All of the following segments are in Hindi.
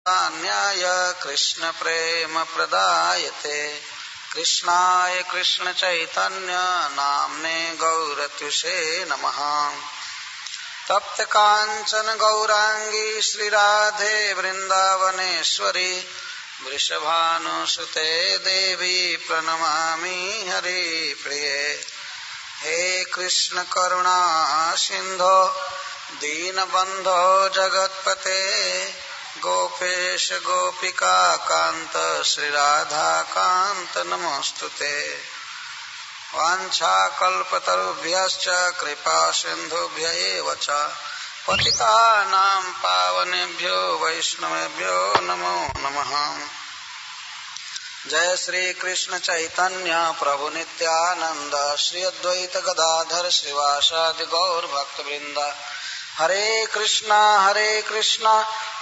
न्याय कृष्ण प्रेम प्रदायते कृष्णाय कृष्ण चैतन्य नाम्ने गौरत्युषे नमः। तप्त कांचन गौरांगी श्री राधे वृंदावनेश्वरी वृषभानुसुते देवी प्रणमामि हरि प्रिये। हे कृष्ण करुणा सिंधो दीनबंधो जगत्पते गोपेश गोपिका कांत श्री राधा कांत नमोस्तुते। वाञ्छाकल्पतरुभ्यश्च कृपा सिन्धुभ्य एव च पतितानां पावनेभ्यो वैष्णवेभ्यो नमो नमः। जय श्री कृष्ण चैतन्य प्रभु नित्यानंद श्री अद्वैत गदाधर श्रीवासादि गौर भक्तवृंद। हरे कृष्णा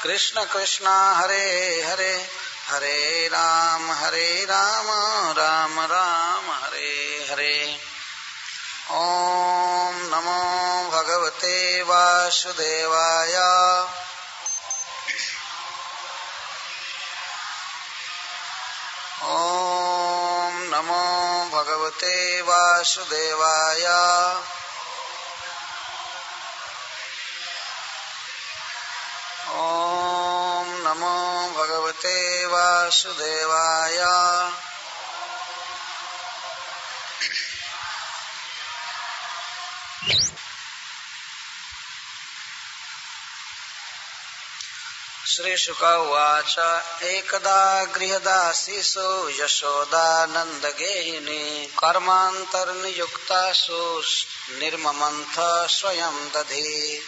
कृष्ण कृष्णा हरे हरे हरे राम राम राम हरे हरे। ओम नमो भगवते वासुदेवाय। ओम नमो भगवते वासुदेवाय। ओम नमो भगवते वासुदेवाय। श्री शुक उवाच एकदा गृहदासीषु यशोदानन्दगेहिनी कर्मान्तर्नियुक्तासु निर्ममन्थ स्वयं दधि।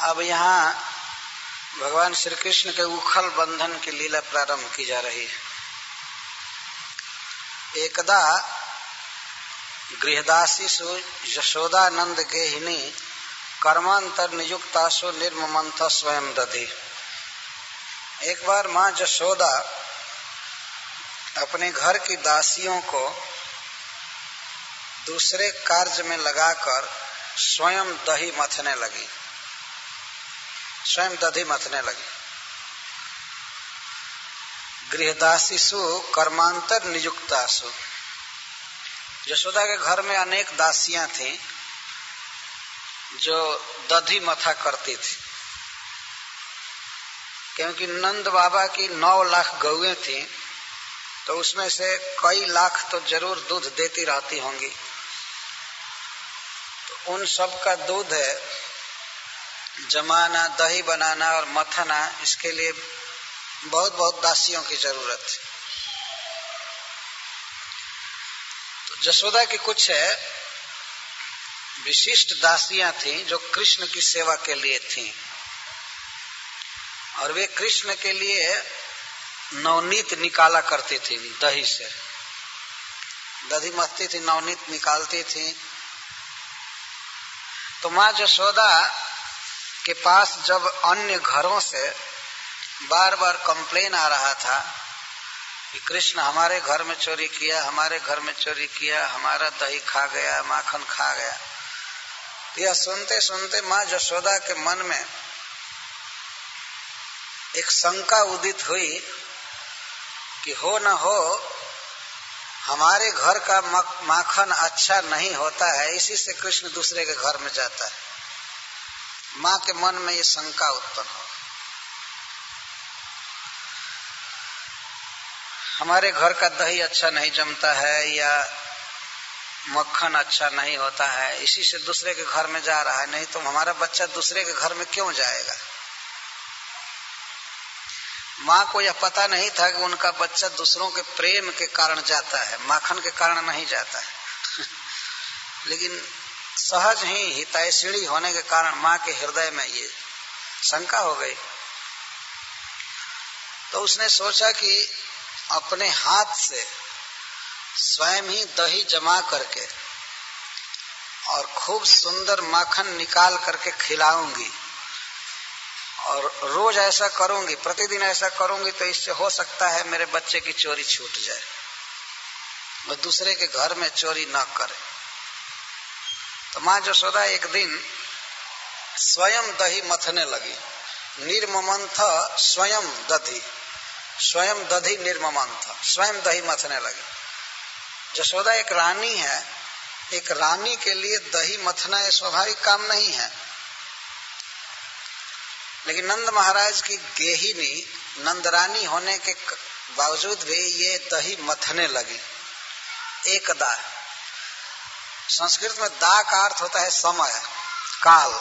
अब यहाँ भगवान श्री कृष्ण के उखल बंधन की लीला प्रारंभ की जा रही है। एकदा गृहदासीषु यशोदानंद गेहिनी कर्मांतर नियुक्तासु निर्ममंथ स्वयं दधि। एक बार माँ यशोदा अपने घर की दासियों को दूसरे कार्य में लगाकर स्वयं दही मथने लगी, स्वयं दधी मथने लगी। गृहदासीषु कर्मांतर नियुक्तासु। यशोदा के घर में अनेक दासियां थीं जो दधी मथा करती थी, क्योंकि नंद बाबा की 9 लाख गौएं थीं, तो उसमें से कई लाख तो जरूर दूध देती रहती होंगी। तो उन सब का दूध जमाना, दही बनाना और मथना, इसके लिए बहुत बहुत दासियों की जरूरत है। तो यशोदा की कुछ विशिष्ट दासियां थीं जो कृष्ण की सेवा के लिए थीं, और वे कृष्ण के लिए नवनीत निकाला करती थी। दही से दधी मथती थी, नवनीत निकालती थी। तो माँ यशोदा के पास जब अन्य घरों से बार बार कंप्लेन आ रहा था कि कृष्ण हमारे घर में चोरी किया, हमारे घर में चोरी किया, हमारा दही खा गया, माखन खा गया, तो यह सुनते सुनते माँ यशोदा के मन में एक शंका उदित हुई कि हो न हो हमारे घर का माखन अच्छा नहीं होता है, इसी से कृष्ण दूसरे के घर में जाता है। माँ के मन में ये शंका उत्पन्न हो, हमारे घर का दही अच्छा नहीं जमता है या मक्खन अच्छा नहीं होता है, इसी से दूसरे के घर में जा रहा है, नहीं तो हमारा बच्चा दूसरे के घर में क्यों जाएगा। माँ को यह पता नहीं था कि उनका बच्चा दूसरों के प्रेम के कारण जाता है, माखन के कारण नहीं जाता है। लेकिन सहज ही हितैषिणी होने के कारण माँ के हृदय में ये शंका हो गई। तो उसने सोचा कि अपने हाथ से स्वयं ही दही जमा करके और खूब सुंदर माखन निकाल करके खिलाऊंगी और रोज ऐसा करूंगी, प्रतिदिन ऐसा करूंगी तो इससे हो सकता है मेरे बच्चे की चोरी छूट जाए, वो दूसरे के घर में चोरी न करे। तो माँ यशोदा एक दिन स्वयं दही मथने लगी। निर्ममंथ स्वयं दधी, स्वयं दधी निर्ममंथ, स्वयं दही मथने लगी। यशोदा एक रानी है, एक रानी के लिए दही मथना ये स्वाभाविक काम नहीं है, लेकिन नंद महाराज की गेहिनी नंदरानी होने के बावजूद भी ये दही मथने लगी। एकदा, संस्कृत में दा का अर्थ होता है समय, काल।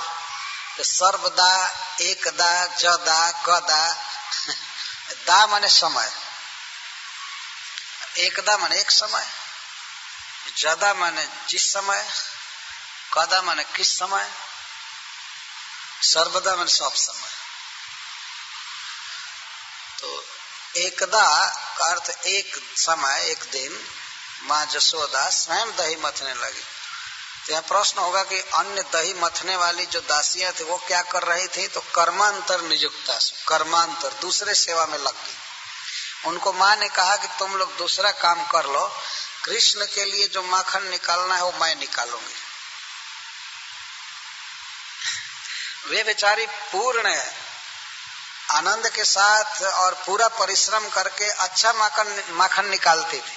तो सर्वदा, एकदा, जदा, कदा, दा माने समय, एकदा माने एक समय, जदा माने जिस समय, कदा माने किस समय, सर्वदा माने सब समय। तो एकदा का अर्थ एक समय, एक दिन माँ यशोदा स्वयं दही मथने लगी। तो यहाँ प्रश्न होगा कि अन्य दही मथने वाली जो दासियां थी वो क्या कर रही थी? तो कर्मांतर नियुक्ता, कर्मांतर, दूसरे सेवा में लग गई। उनको माँ ने कहा कि तुम लोग दूसरा काम कर लो, कृष्ण के लिए जो माखन निकालना है वो मैं निकालूंगी। वे बेचारी पूर्ण आनंद के साथ और पूरा परिश्रम करके अच्छा माखन निकालती थी,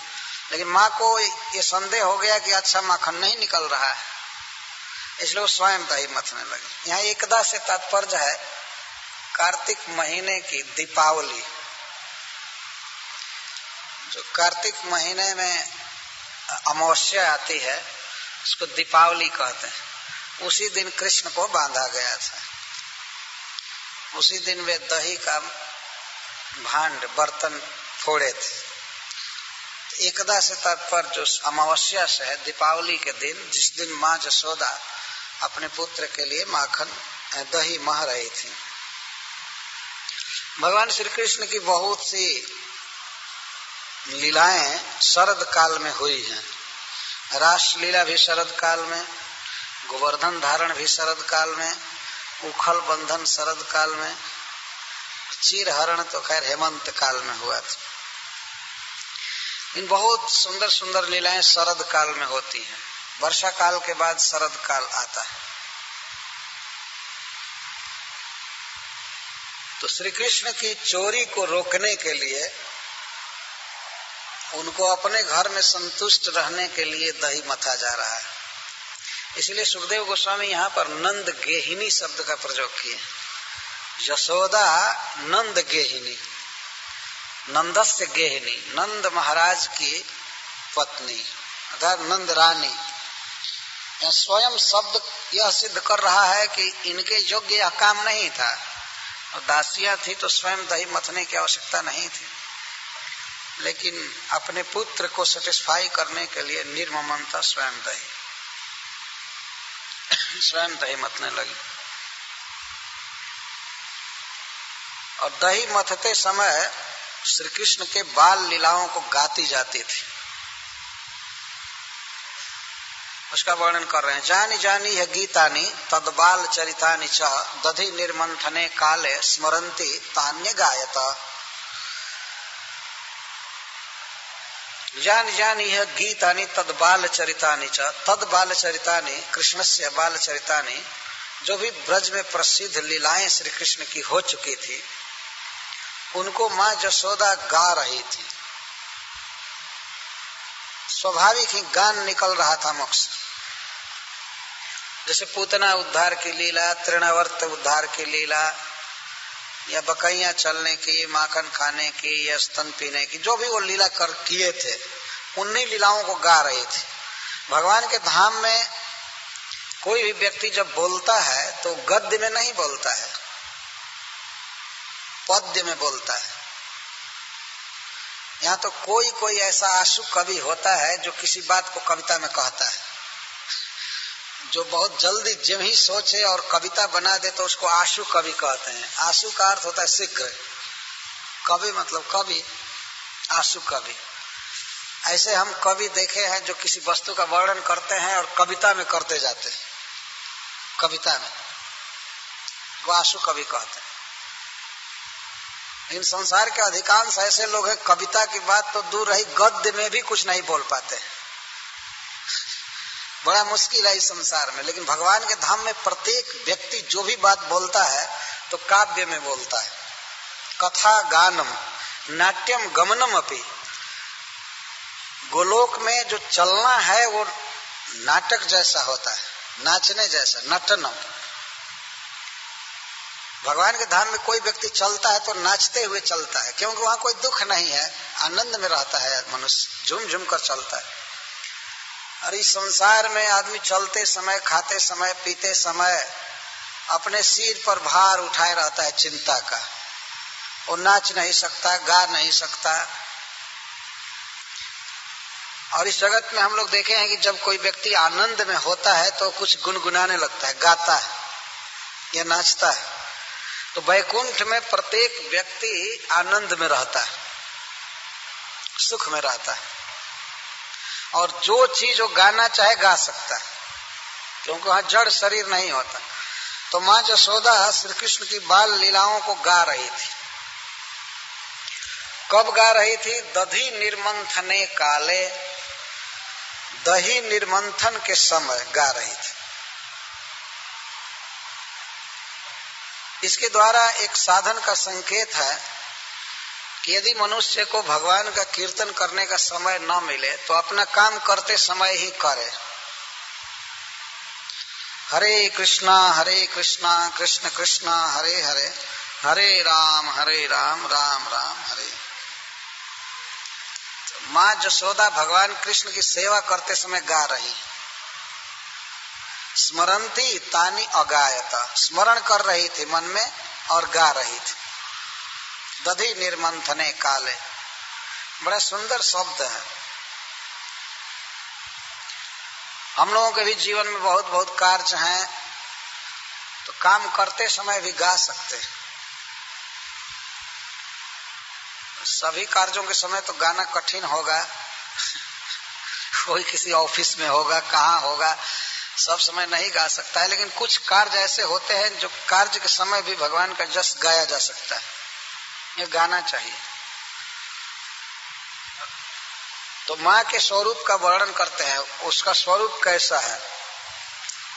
लेकिन माँ को ये संदेह हो गया कि अच्छा माखन नहीं निकल रहा है, इसलिए वो स्वयं दही मथने लगी। यहाँ एकदा से तात्पर्य है कार्तिक महीने की दीपावली। जो कार्तिक महीने में अमावस्या आती है उसको दीपावली कहते हैं। उसी दिन कृष्ण को बांधा गया था, उसी दिन वे दही का भांड बर्तन फोड़े थे। एकदा से तात्पर्य जो अमावस्या से है, दीपावली के दिन, जिस दिन माँ यशोदा अपने पुत्र के लिए माखन दही मह रही थी। भगवान श्री कृष्ण की बहुत सी लीलाएं शरद काल में हुई हैं। रास लीला भी शरद काल में, गोवर्धन धारण भी शरद काल में, उखल बंधन शरद काल में, चीर हरण तो खैर हेमंत काल में हुआ था। इन बहुत सुंदर सुंदर लीलाएं शरद काल में होती हैं। वर्षा काल के बाद शरद काल आता है। तो श्री कृष्ण की चोरी को रोकने के लिए, उनको अपने घर में संतुष्ट रहने के लिए दही मथा जा रहा है। इसलिए सुखदेव गोस्वामी यहाँ पर नंद गेहिनी शब्द का प्रयोग किए। यशोदा नंद गेहिनी, नंदस्य गेहिनी, नंद महाराज की पत्नी अर्थात नंद रानी। स्वयं शब्द यह सिद्ध कर रहा है कि इनके योग्य यह काम नहीं था, और दासियां थी तो स्वयं दही मथने की आवश्यकता नहीं थी, लेकिन अपने पुत्र को सेटिस्फाई करने के लिए निर्ममता स्वयं दही मथने लगी। और दही मथते समय श्री कृष्ण के बाल लीलाओं को गाती जाती थी, उसका वर्णन कर रहे हैं। जानी जानी है गीतानी तद बाल चरितानि च दधि निर्मंथने काले स्मरंती तान्य गायता। जान जानी है गीतानि तद बाल चरितानि च, तद बाल चरितानि कृष्णस्य बाल चरितानि, जो भी ब्रज में प्रसिद्ध लीलाएं श्री कृष्ण की हो चुकी थी उनको माँ यशोदा गा रही थी। स्वाभाविक ही गान निकल रहा था मुख से। जैसे पूतना उद्धार की लीला, तृणावर्त उद्धार की लीला, या बकैया चलने की, माखन खाने की, या स्तन पीने की, जो भी वो लीला कर किए थे उन्हीं लीलाओं को गा रही थी। भगवान के धाम में कोई भी व्यक्ति जब बोलता है तो गद्य में नहीं बोलता है, पद्य में बोलता है। यहाँ तो कोई कोई ऐसा आशु कवि होता है जो किसी बात को कविता में कहता है, जो बहुत जल्दी जब ही सोचे और कविता बना दे तो उसको आशु कवि कहते हैं। आशु का अर्थ होता है शीघ्र, कवि मतलब कवि, आशु कवि। ऐसे हम कवि देखे हैं जो किसी वस्तु का वर्णन करते हैं और कविता में करते जाते हैं, कविता में, वो आशु कवि कहते हैं। इन संसार के अधिकांश ऐसे लोग हैं, कविता की बात तो दूर रही, गद्य में भी कुछ नहीं बोल पाते। बड़ा मुश्किल है इस संसार में। लेकिन भगवान के धाम में प्रत्येक व्यक्ति जो भी बात बोलता है तो काव्य में बोलता है। कथा गानम नाट्यम गमनम अपि, गोलोक में जो चलना है वो नाटक जैसा होता है, नाचने जैसा, नटनम। भगवान के धाम में कोई व्यक्ति चलता है तो नाचते हुए चलता है, क्योंकि वहां कोई दुख नहीं है, आनंद में रहता है मनुष्य, झूम झूम कर चलता है। और इस संसार में आदमी चलते समय, खाते समय, पीते समय अपने सिर पर भार उठाए रहता है चिंता का। वो नाच नहीं सकता, गा नहीं सकता। और इस जगत में हम लोग देखे हैं कि जब कोई व्यक्ति आनंद में होता है तो कुछ गुनगुनाने लगता है, गाता है या नाचता है। तो वैकुंठ में प्रत्येक व्यक्ति आनंद में रहता है, सुख में रहता है, और जो चीज वो गाना चाहे गा सकता है, क्योंकि वहां जड़ शरीर नहीं होता। तो माँ यशोदा श्री कृष्ण की बाल लीलाओं को गा रही थी। कब गा रही थी? दधी निर्मंथने काले, दही निर्मंथन के समय गा रही थी। इसके द्वारा एक साधन का संकेत है कि यदि मनुष्य को भगवान का कीर्तन करने का समय न मिले तो अपना काम करते समय ही करे। हरे कृष्णा कृष्ण कृष्णा हरे हरे, हरे राम राम राम हरे। तो माँ यशोदा भगवान कृष्ण की सेवा करते समय गा रही, स्मरंती तानी अगायता, स्मरण कर रही थी मन में और गा रही थी। दधी निर्मंथने काले, बड़ा सुंदर शब्द है। हम लोगों के भी जीवन में बहुत बहुत कार्य हैं, तो काम करते समय भी गा सकते हैं। सभी कार्यों के समय तो गाना कठिन होगा कोई किसी ऑफिस में होगा, कहाँ होगा, सब समय नहीं गा सकता है। लेकिन कुछ कार्य ऐसे होते हैं जो कार्य के समय भी भगवान का जस गाया जा सकता है, ये गाना चाहिए। तो माँ के स्वरूप का वर्णन करते हैं, उसका स्वरूप कैसा है।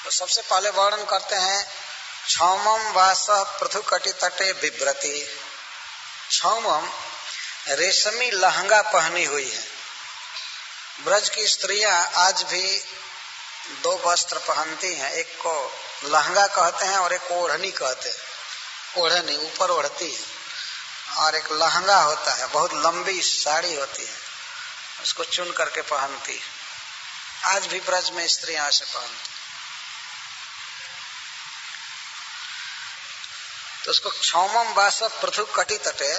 तो सबसे पहले वर्णन करते हैं, क्षौमम वास पृथु कटि तटे बिभ्रति। क्षौमम रेशमी लहंगा पहनी हुई है। ब्रज की स्त्रियां आज भी दो वस्त्र पहनती हैं, एक को लहंगा कहते हैं और एक को ओढ़नी कहते हैं। ओढ़नी ऊपर ओढ़ती है और एक लहंगा होता है, बहुत लंबी साड़ी होती है, उसको चुन करके पहनती है। आज भी ब्रज में स्त्रियां ऐसे पहनती। तो उसको क्षौमम वास पृथु कटि तटे,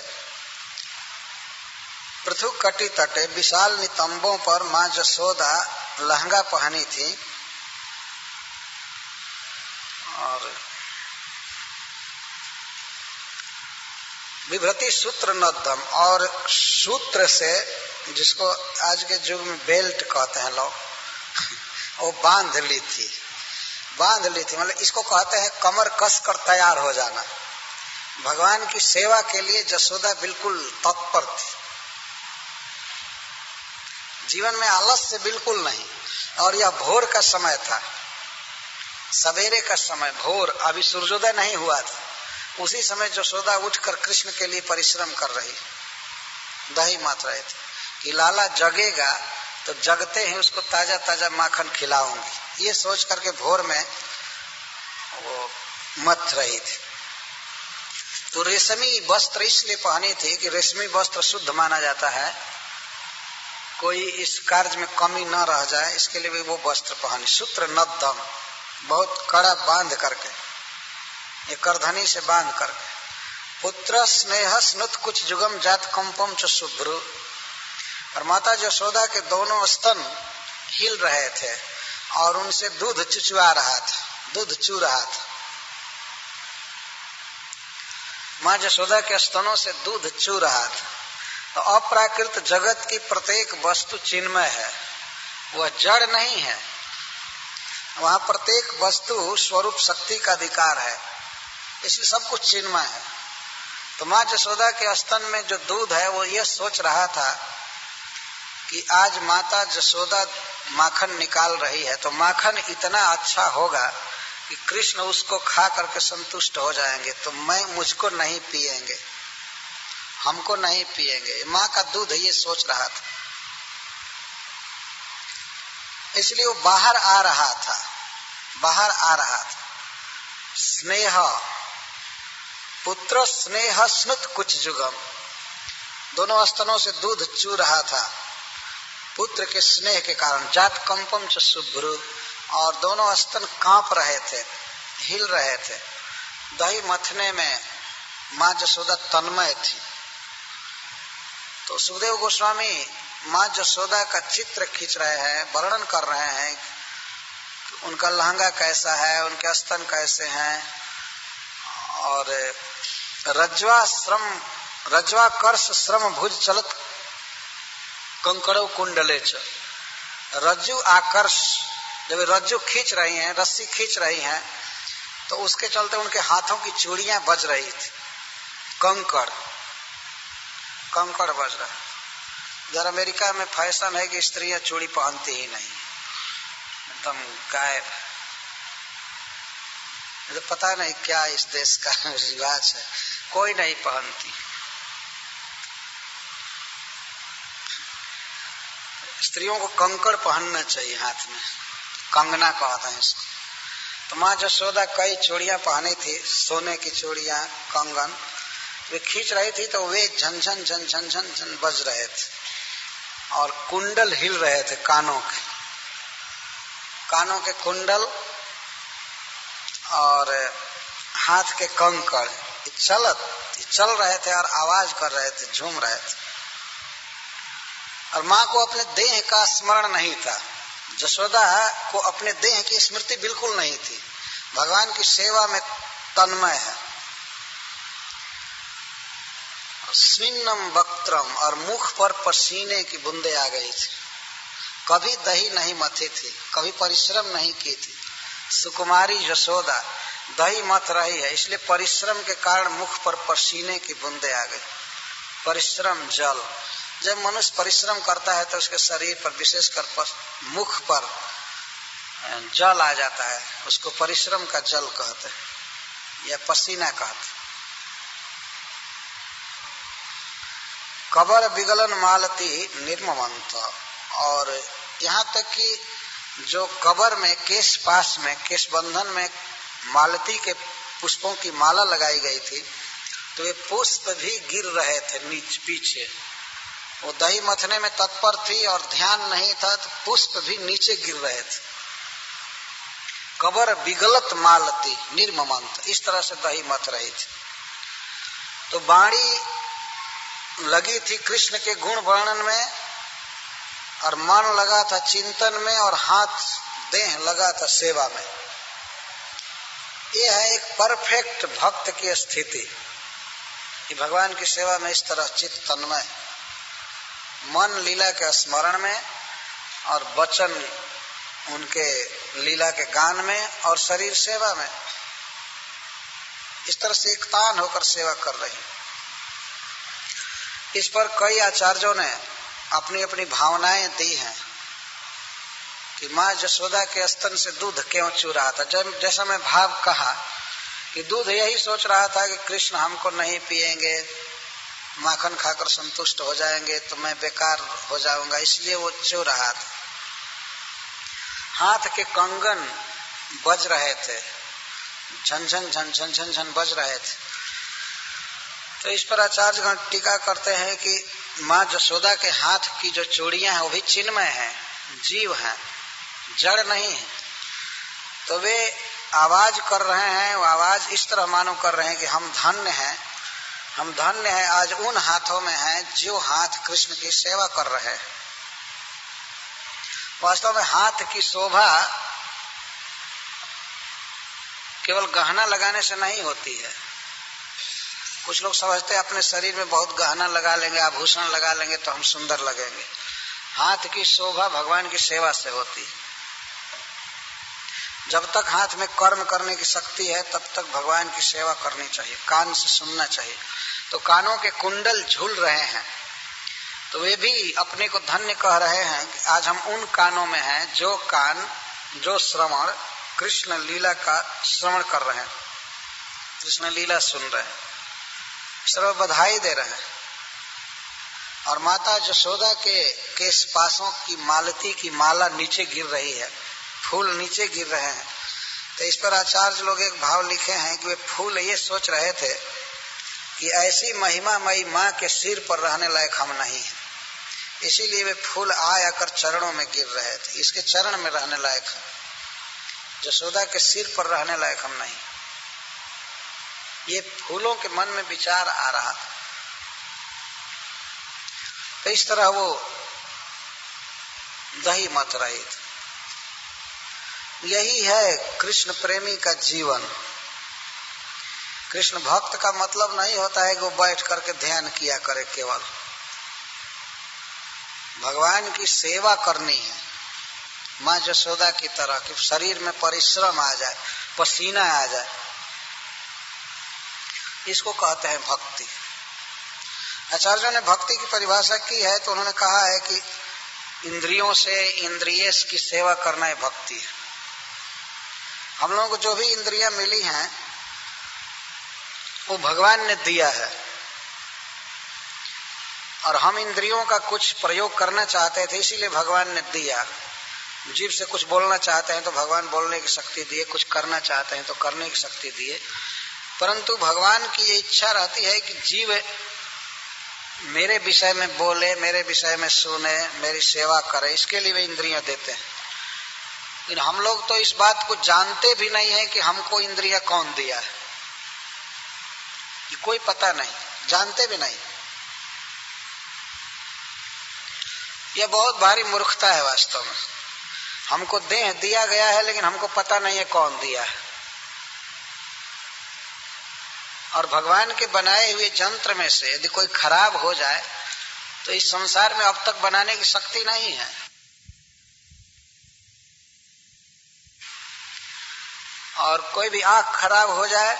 पृथु कटि तटे विशाल नितंबों पर माँ यशोदा लहंगा पहनी थी। और विभ्रति सूत्र नद्धम, और सूत्र से, जिसको आज के युग में बेल्ट कहते हैं लोग, वो बांध ली थी। मतलब इसको कहते हैं कमर कस कर तैयार हो जाना। भगवान की सेवा के लिए यशोदा बिल्कुल तत्पर थी, जीवन में आलस्य बिल्कुल नहीं। और यह भोर का समय था, सवेरे का समय, भोर, अभी सूर्योदय नहीं हुआ था। उसी समय यशोदा उठकर कृष्ण के लिए परिश्रम कर रही, दही मात रहे थे कि लाला जगेगा तो जगते ही उसको ताजा ताजा माखन खिलाऊंगी, ये सोच करके भोर में वो मत रही थी। तो रेशमी वस्त्र इसलिए पहनी थी कि रेशमी वस्त्र शुद्ध माना जाता है, कोई इस कार्य में कमी न रह जाए, इसके लिए भी वो वस्त्र पहनी। सूत्र नद्धम, बहुत कड़ा बांध करके, ये करधनी से बांध करके। पुत्र स्नेह स्नुत कुछ जुगम जात कंपम च शुभ्रु, और माता यशोदा के दोनों स्तन हिल रहे थे और उनसे दूध चुचुआ रहा था, दूध चू रहा था। माँ यशोदा के स्तनों से दूध चू रहा था। तो अप्राकृत जगत की प्रत्येक वस्तु चिन्मय है, वह जड़ नहीं है। वहां प्रत्येक वस्तु स्वरूप शक्ति का अधिकार है, इसलिए सब कुछ चिन्मय है। तो माँ जसोदा के स्तन में जो दूध है वो ये सोच रहा था कि आज माता जसोदा माखन निकाल रही है तो माखन इतना अच्छा होगा कि कृष्ण उसको खा करके संतुष्ट हो जाएंगे, तो मुझको नहीं पिएंगे, हमको नहीं पिएंगे। माँ का दूध ये सोच रहा था, इसलिए वो बाहर आ रहा था। स्नेह पुत्र स्नेह स्नुत कुछ जुगम, दोनों स्तनों से दूध चू रहा था पुत्र के स्नेह के कारण। जात कंपम च शुभ्रु, और दोनों स्तन कांप रहे थे, हिल रहे थे। दही मथने में माँ जसोदा तन्मय थी। तो सुखदेव गोस्वामी माँ जसोदा का चित्र खींच रहे हैं, वर्णन कर रहे हैं कि उनका लहंगा कैसा है, उनके स्तन कैसे हैं, और रज्वा कर्ष श्रम भुज चलत कंकड़ो कुंडले च। रज्जु आकर्ष, जब रज्जु खींच रही हैं, रस्सी खींच रही हैं, तो उसके चलते उनके हाथों की चूड़ियां बज रही थी, कंकड़ बज रहा है। इधर अमेरिका में फैशन है कि स्त्रियां चूड़ी पहनती ही नहीं, एकदम गायब। तो पता नहीं क्या इस देश का रिवाज है, कोई नहीं पहनती। स्त्रियों को कंकड़ पहनना चाहिए हाथ में, कंगना कहते हैं इसको। तो माँ जसोदा कई चूड़ियां पहनी थी, सोने की चूड़ियां, कंगन, वे खींच रही थी तो वे झन झन बज रहे थे और कुंडल हिल रहे थे, कानों के कुंडल और हाथ के कंकड़ चल रहे थे और आवाज कर रहे थे, झूम रहे थे। और माँ को अपने देह का स्मरण नहीं था, जसोदा को अपने देह की स्मृति बिल्कुल नहीं थी, भगवान की सेवा में तन्मय है। स्निग्धम वक्त्रम, और मुख पर पसीने की बूंदे आ गई थी। कभी दही नहीं मथी थी, कभी परिश्रम नहीं की थी। सुकुमारी यशोदा दही मथ रही है, इसलिए परिश्रम के कारण मुख पर पसीने की बूंदे आ गई। परिश्रम जल, जब मनुष्य परिश्रम करता है तो उसके शरीर पर, विशेषकर मुख पर जल आ जाता है, उसको परिश्रम का जल कहते हैं या पसीना कहते। कबर विगलन मालती निर्ममंत, और यहाँ तक कि जो कबर में केश पास में, केश बंधन में मालती के पुष्पों की माला लगाई गई थी, तो वे पुष्प भी गिर रहे थे पीछे। वो दही मथने में तत्पर थी और ध्यान नहीं था, तो पुष्प भी नीचे गिर रहे थे। कबर विगलत मालती निर्ममंत, इस तरह से दही मथ रही थी। तो बाणी लगी थी कृष्ण के गुण वर्णन में, और मन लगा था चिंतन में, और हाथ देह लगा था सेवा में। यह है एक परफेक्ट भक्त की स्थिति कि भगवान की सेवा में इस तरह चित्त तन्मय, मन लीला के स्मरण में और वचन उनके लीला के गान में और शरीर सेवा में, इस तरह से एकतान होकर सेवा कर रही। इस पर कई आचार्यों ने अपनी अपनी भावनाएं दी हैं कि माँ जसोदा के स्तन से दूध क्यों चू रहा था। जैसा मैं भाव कहा कि दूध यही सोच रहा था कि कृष्ण हमको नहीं पिएंगे, माखन खाकर संतुष्ट हो जाएंगे तो मैं बेकार हो जाऊंगा, इसलिए वो चू रहा था। हाथ के कंगन बज रहे थे, झन बज रहे थे। तो इस पर आचार्यगण टीका करते हैं कि माँ जसोदा के हाथ की जो चूड़ियां हैं वो भी चिन्मय हैं, जीव हैं, जड़ नहीं है। तो वे आवाज कर रहे हैं, वो आवाज इस तरह मानो कर रहे हैं कि हम धन्य हैं, हम धन्य हैं, आज उन हाथों में हैं जो हाथ कृष्ण की सेवा कर रहे हैं। वास्तव में हाथ की शोभा केवल गहना लगाने से नहीं होती है। कुछ लोग समझते हैं अपने शरीर में बहुत गहना लगा लेंगे, आभूषण लगा लेंगे तो हम सुंदर लगेंगे। हाथ की शोभा भगवान की सेवा से होती है। जब तक हाथ में कर्म करने की शक्ति है तब तक भगवान की सेवा करनी चाहिए, कान से सुनना चाहिए। तो कानों के कुंडल झूल रहे हैं, तो वे भी अपने को धन्य कह रहे हैं कि आज हम उन कानों में हैं जो कान, जो श्रवण कृष्ण लीला का श्रवण कर रहे हैं, कृष्ण लीला सुन रहे हैं, सर्व बधाई दे रहे हैं। और माता यशोदा के केश पासों की मालती की माला नीचे गिर रही है, फूल नीचे गिर रहे हैं। तो इस पर आचार्य लोग एक भाव लिखे हैं कि वे फूल ये सोच रहे थे कि ऐसी महिमामयी माँ के सिर पर रहने लायक हम नहीं हैं, इसीलिए वे फूल आकर चरणों में गिर रहे थे, इसके चरण में रहने लायक हम, यशोदा के सिर पर रहने लायक हम नहीं। ये फूलों के मन में विचार आ रहा था। तो इस तरह वो दही मत रही थी। यही है कृष्ण प्रेमी का जीवन। कृष्ण भक्त का मतलब नहीं होता है कि वो बैठ करके ध्यान किया करे, केवल भगवान की सेवा करनी है माँ यशोदा की तरह, कि शरीर में परिश्रम आ जाए, पसीना आ जाए, इसको कहते हैं भक्ति। आचार्यों ने भक्ति की परिभाषा की है तो उन्होंने कहा है कि इंद्रियों से इंद्रियेश की सेवा करना है भक्ति है। हम लोगों को जो भी इंद्रियां मिली हैं वो भगवान ने दिया है, और हम इंद्रियों का कुछ प्रयोग करना चाहते थे, इसीलिए भगवान ने दिया। जीभ से कुछ बोलना चाहते हैं तो भगवान बोलने की शक्ति दिए, कुछ करना चाहते हैं तो करने की शक्ति दिए। परंतु भगवान की ये इच्छा रहती है कि जीव मेरे विषय में बोले, मेरे विषय में सुने, मेरी सेवा करे, इसके लिए वे इंद्रियां देते हैं। लेकिन हम लोग तो इस बात को जानते भी नहीं है कि हमको इंद्रियां कौन दिया है, कोई पता नहीं, जानते भी नहीं। यह बहुत भारी मूर्खता है वास्तव में। हमको देह दिया गया है लेकिन हमको पता नहीं है कौन दिया है। और भगवान के बनाए हुए यंत्र में से यदि कोई खराब हो जाए तो इस संसार में अब तक बनाने की शक्ति नहीं है। और कोई भी आंख खराब हो जाए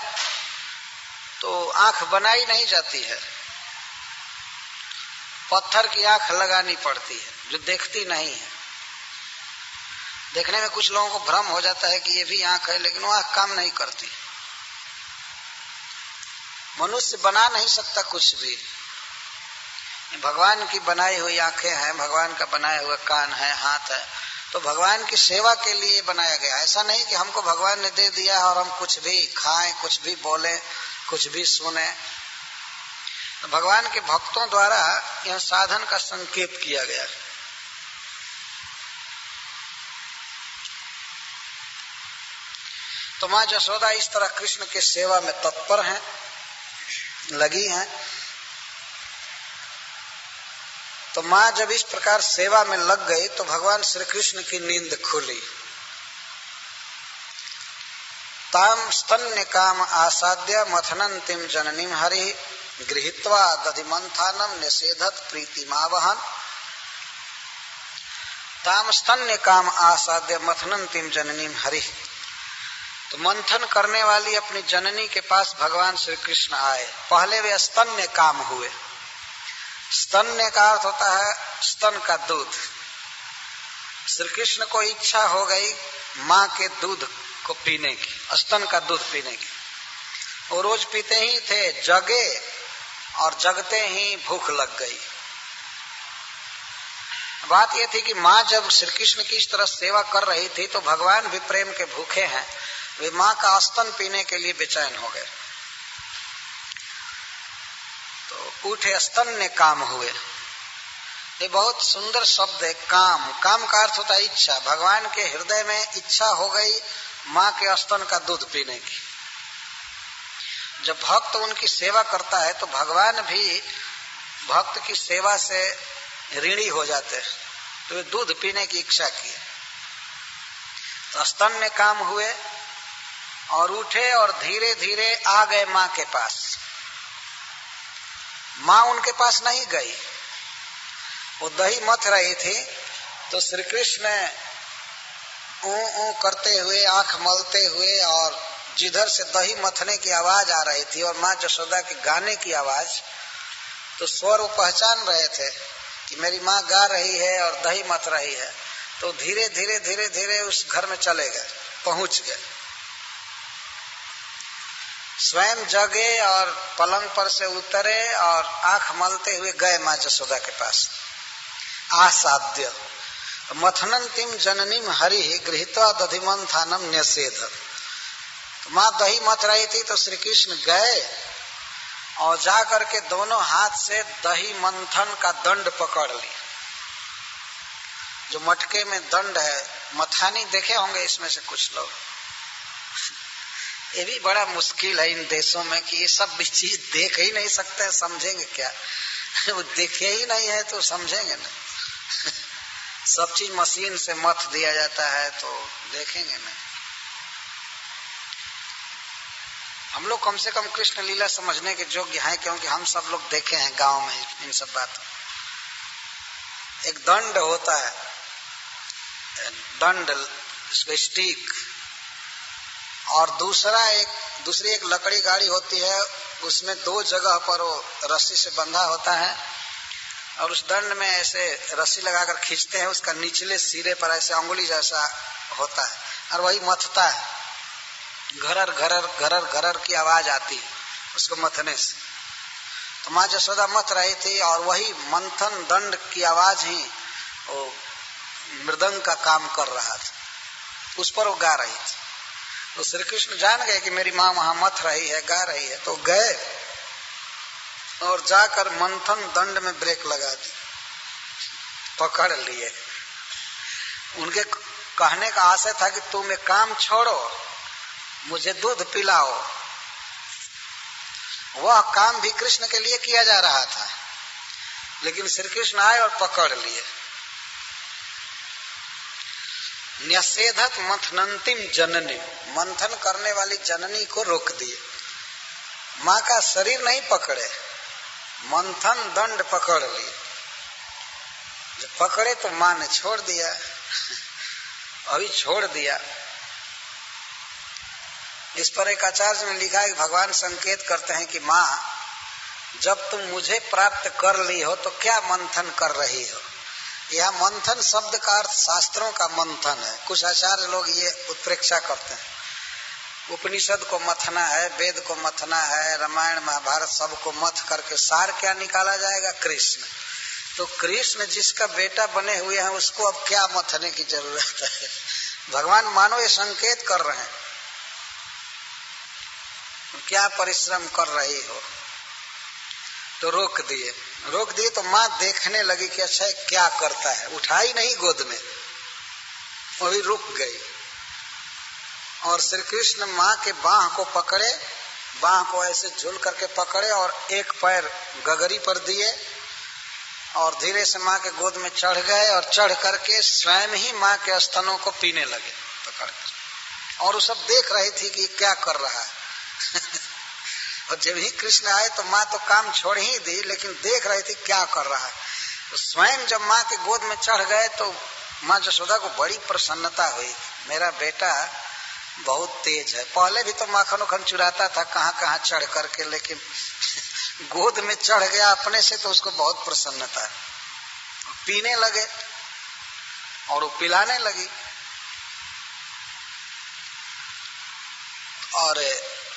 तो आंख बनाई नहीं जाती है, पत्थर की आंख लगानी पड़ती है जो देखती नहीं है। देखने में कुछ लोगों को भ्रम हो जाता है कि ये भी आंख है, लेकिन वो आंख काम नहीं करती। मनुष्य बना नहीं सकता कुछ भी। भगवान की बनाई हुई आंखें हैं, भगवान का बनाया हुआ कान है, हाथ है, तो भगवान की सेवा के लिए बनाया गया। ऐसा नहीं कि हमको भगवान ने दे दिया और हम कुछ भी खाएं, कुछ भी बोले, कुछ भी सुने। तो भगवान के भक्तों द्वारा यह साधन का संकेत किया गया। तो माँ यशोदा इस तरह कृष्ण के सेवा में तत्पर हैं, लगी हैं। तो माँ जब इस प्रकार सेवा में लग गई तो भगवान श्री कृष्ण की नींद खुली। ताम स्तन्य काम आसाद्य मथनंतिम जननीम हरि गृहीत्वा दधिमंथानम निषेधत प्रीतिमावहन। ताम स्तन्य काम आसाद्य मथनंतिम जननीम हरि। तो मंथन करने वाली अपनी जननी के पास भगवान श्री कृष्ण आए। पहले वे स्तन्य काम हुए। स्तन्य का अर्थ होता है स्तन का दूध। श्री कृष्ण को इच्छा हो गई माँ के दूध को पीने की, स्तन का दूध पीने की। वो रोज पीते ही थे, जगे और जगते ही भूख लग गई। बात यह थी कि माँ जब श्री कृष्ण की इस तरह सेवा कर रही थी तो भगवान भी प्रेम के भूखे हैं, वे माँ का स्तन पीने के लिए बेचैन हो गए। तो उठे स्तन्य काम हुए। ये बहुत सुंदर शब्द है, काम। काम का अर्थ होता है इच्छा। भगवान के हृदय में इच्छा हो गई माँ के स्तन का दूध पीने की। जब भक्त उनकी सेवा करता है तो भगवान भी भक्त की सेवा से ऋणी हो जाते हैं, तो वे दूध पीने की इच्छा की। तो स्तन्य काम हुए और उठे और धीरे धीरे आ गए माँ के पास। माँ उनके पास नहीं गई, वो दही मथ रही थी। तो श्री कृष्ण ऊ करते हुए, आंख मलते हुए और जिधर से दही मथने की आवाज आ रही थी और माँ जसोदा के गाने की आवाज, तो स्वर वो पहचान रहे थे कि मेरी माँ गा रही है और दही मथ रही है। तो धीरे धीरे धीरे धीरे उस घर में चले गए, पहुंच गए, स्वयं जगे और पलंग पर से उतरे और आंख मलते हुए गए माँ जसोदा के पास। आसाद्य मथनंतिम जननीम हरि गृहीत्वा दधिमंथानम न्यसेध। तो माँ दही मथ रही थी तो श्री कृष्ण गए और जा करके दोनों हाथ से दही मंथन का दंड पकड़ लिया। जो मटके में दंड है, मथानी देखे होंगे इसमें से कुछ लोग। ये भी बड़ा मुश्किल है इन देशों में कि ये सब भी चीज देख ही नहीं सकते, समझेंगे क्या? वो देखे ही नहीं है तो समझेंगे नहीं। सब चीज मशीन से मथ दिया जाता है तो देखेंगे नहीं। हम लोग कम से कम कृष्ण लीला समझने के योग्य हैं, क्योंकि हम सब लोग देखे हैं गांव में इन सब बातों। एक दंड होता है, दंड स्टिक, और दूसरी एक लकड़ी गाड़ी होती है, उसमें दो जगह पर वो रस्सी से बंधा होता है और उस दंड में ऐसे रस्सी लगाकर खींचते हैं, उसका निचले सिरे पर ऐसे अंगुली जैसा होता है और वही मथता है। घरर घरर घरर घरर की आवाज आती है उसको मथने से। तो माँ जसोदा मथ रही थी और वही मंथन दंड की आवाज ही वो मृदंग का काम कर रहा था, उस पर वो गा रही थी। तो श्री कृष्ण जान गए कि मेरी माँ वहां मथ रही है, गा रही है, तो गए और जाकर मंथन दंड में ब्रेक लगा दी, पकड़ लिए। उनके कहने का आशय था कि तुम एक काम छोड़ो, मुझे दूध पिलाओ। वह काम भी कृष्ण के लिए किया जा रहा था, लेकिन श्री कृष्ण आए और पकड़ लिए। न्यसेधत मथनंतिम जननी, मंथन करने वाली जननी को रोक दिए। माँ का शरीर नहीं पकड़े, मंथन दंड पकड़ लिए। जब पकड़े तो माँ ने छोड़ दिया, अभी छोड़ दिया। इस पर एक आचार्य ने लिखा है कि भगवान संकेत करते हैं कि माँ, जब तुम मुझे प्राप्त कर ली हो तो क्या मंथन कर रही हो। यह मंथन शब्द का अर्थ शास्त्रों का मंथन है। कुछ आचार्य लोग ये उत्प्रेक्षा करते हैं, उपनिषद को मथना है, वेद को मथना है, रामायण महाभारत सबको मथ करके सार क्या निकाला जाएगा, कृष्ण। तो कृष्ण जिसका बेटा बने हुए हैं उसको अब क्या मथने की जरूरत है। भगवान मानो ये संकेत कर रहे हैं, क्या परिश्रम कर रही हो। तो रोक दिए तो माँ देखने लगी कि अच्छा क्या करता है। उठाई नहीं गोद में, वही रुक गई और श्री कृष्ण माँ के बाह को पकड़े, बाह को ऐसे झूल करके पकड़े और एक पैर गगरी पर दिए और धीरे से माँ के गोद में चढ़ गए और चढ़ करके स्वयं ही माँ के स्तनों को पीने लगे पकड़कर। और वो सब देख रही थी कि क्या कर रहा है। और जब ही कृष्ण आए तो माँ तो काम छोड़ ही दी, लेकिन देख रही थी क्या कर रहा है। तो स्वयं जब माँ के गोद में चढ़ गए तो माँ जसोदा को बड़ी प्रसन्नता हुई, मेरा बेटा बहुत तेज है। पहले भी तो माखन उखन चुराता था कहाँ कहाँ चढ़ करके, लेकिन गोद में चढ़ गया अपने से तो उसको बहुत प्रसन्नता है। पीने लगे और वो पिलाने लगी और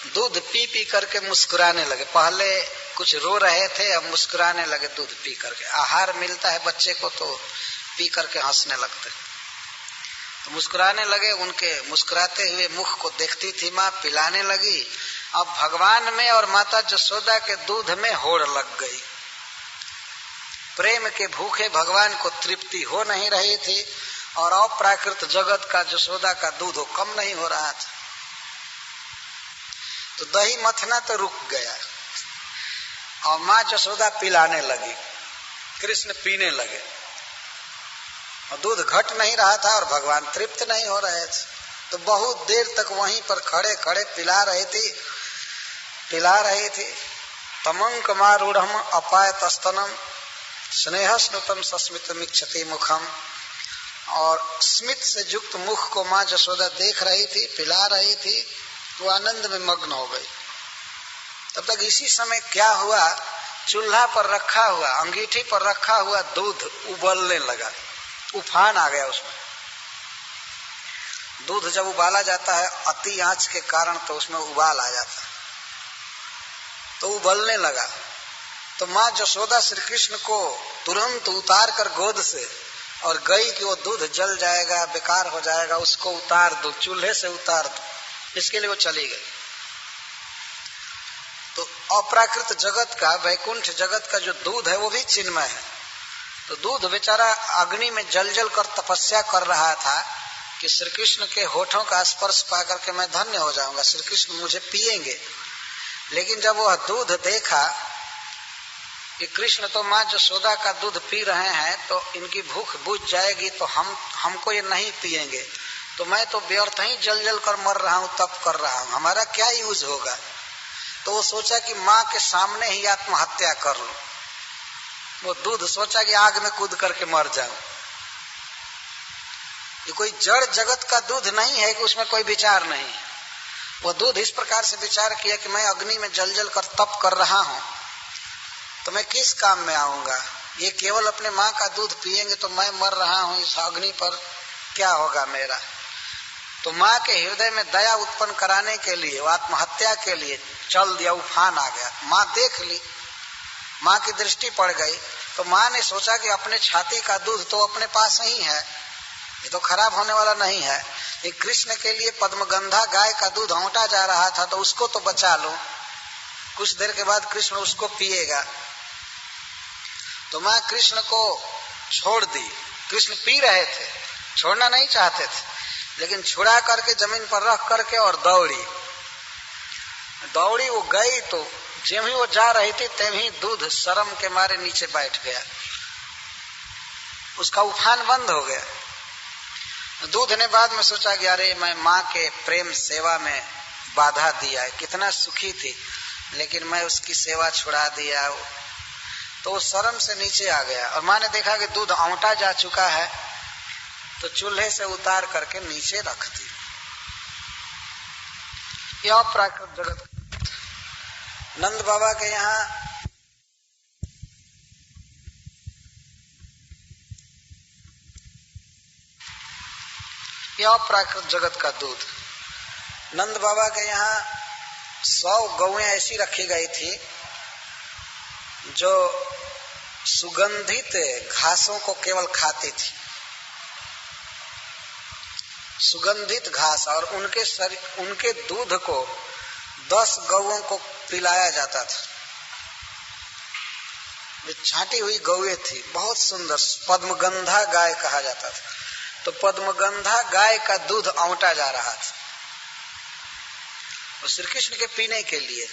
दूध पी पी करके मुस्कुराने लगे। पहले कुछ रो रहे थे, अब मुस्कुराने लगे दूध पी करके। आहार मिलता है बच्चे को तो पी करके हंसने लगते, तो मुस्कुराने लगे। उनके मुस्कुराते हुए मुख को देखती थी माँ, पिलाने लगी। अब भगवान में और माता जसोदा के दूध में होड़ लग गई। प्रेम के भूखे भगवान को तृप्ति हो नहीं रही थी और अप्राकृत जगत का जसोदा का दूध कम नहीं हो रहा था। तो दही मथना तो रुक गया और माँ जसोदा पिलाने लगी, कृष्ण पीने लगे और दूध घट नहीं रहा था और भगवान तृप्त नहीं हो रहे थे। तो बहुत देर तक वहीं पर खड़े खड़े पिला रही थी। तमंकमारूढ़म अपायत स्तनम स्नेह स्नुतम सस्मित मिक्षति मुखम। और स्मित से युक्त मुख को माँ जसोदा देख रही थी, पिला रही थी वो आनंद में मग्न हो गई। तब तक इसी समय क्या हुआ, चूल्हा पर रखा हुआ, अंगीठी पर रखा हुआ दूध उबलने लगा, उफान आ गया उसमें। दूध जब उबाला जाता है अति आंच के कारण तो उसमें उबाल आ जाता है, तो उबलने लगा। तो माँ यशोदा श्री कृष्ण को तुरंत उतार कर गोद से और गई कि वो दूध जल जाएगा, बेकार हो जाएगा, उसको उतार दो, चूल्हे से उतार दो। इसके लिए वो चली गई। तो अप्राकृत जगत का, वैकुंठ जगत का जो दूध है वो भी चिन्मय है। तो दूध बेचारा अग्नि में जल जल कर तपस्या कर रहा था कि श्री कृष्ण के होठों का स्पर्श पा करके मैं धन्य हो जाऊंगा, श्री कृष्ण मुझे पिएंगे। लेकिन जब वह दूध देखा कि कृष्ण तो माँ यशोदा का दूध पी रहे हैं, तो इनकी भूख बुझ जाएगी, तो हमको ये नहीं पिएंगे, तो मैं तो व्यर्थ ही जल जल कर मर रहा हूं, तप कर रहा हूं, हमारा क्या यूज होगा। तो वो सोचा कि माँ के सामने ही आत्महत्या कर लूं। वो दूध सोचा कि आग में कूद करके मर जाऊं। ये कोई जड़ जगत का दूध नहीं है कि उसमें कोई विचार नहीं। वो दूध इस प्रकार से विचार किया कि मैं अग्नि में जल जल कर तप कर रहा हूं, तो मैं किस काम में आऊंगा। ये केवल अपने माँ का दूध पिएंगे तो मैं मर रहा हूं इस अग्नि पर, क्या होगा मेरा। तो माँ के हृदय में दया उत्पन्न कराने के लिए, आत्महत्या के लिए चल दिया, उफान आ गया। माँ देख ली, माँ की दृष्टि पड़ गई, तो माँ ने सोचा कि अपने छाती का दूध तो अपने पास ही है, ये तो खराब होने वाला नहीं है। ये कृष्ण के लिए पद्मगंधा गाय का दूध औंटा जा रहा था, तो उसको तो बचा लो, कुछ देर के बाद कृष्ण उसको पिएगा। तो माँ कृष्ण को छोड़ दी। कृष्ण पी रहे थे, छोड़ना नहीं चाहते थे, लेकिन छुड़ा करके जमीन पर रख करके और दौड़ी। वो गई तो जब ही वो जा रही थी तब ही दूध शर्म के मारे नीचे बैठ गया, उसका उफान बंद हो गया। दूध ने बाद में सोचा कि अरे मैं माँ के प्रेम सेवा में बाधा दिया है, कितना सुखी थी, लेकिन मैं उसकी सेवा छुड़ा दिया, तो वो शर्म से नीचे आ गया। और माँ ने देखा कि दूध औंटा जा चुका है, तो चूल्हे से उतार करके नीचे रख दी। यह प्राकृत जगत। नंद बाबा के यहाँ यह प्राकृत जगत का दूध। नंद बाबा के यहाँ 100 गौएं ऐसी रखी गई थी जो सुगंधित घासों को केवल खाती थी, सुगंधित घास, और उनके दूध को 10 गौओं को पिलाया जाता था। जो छांटी हुई गौएं थी, बहुत सुंदर, पद्मगंधा गाय कहा जाता था। तो पद्मगंधा गाय का दूध औंटा जा रहा था और श्री कृष्ण के पीने के लिए।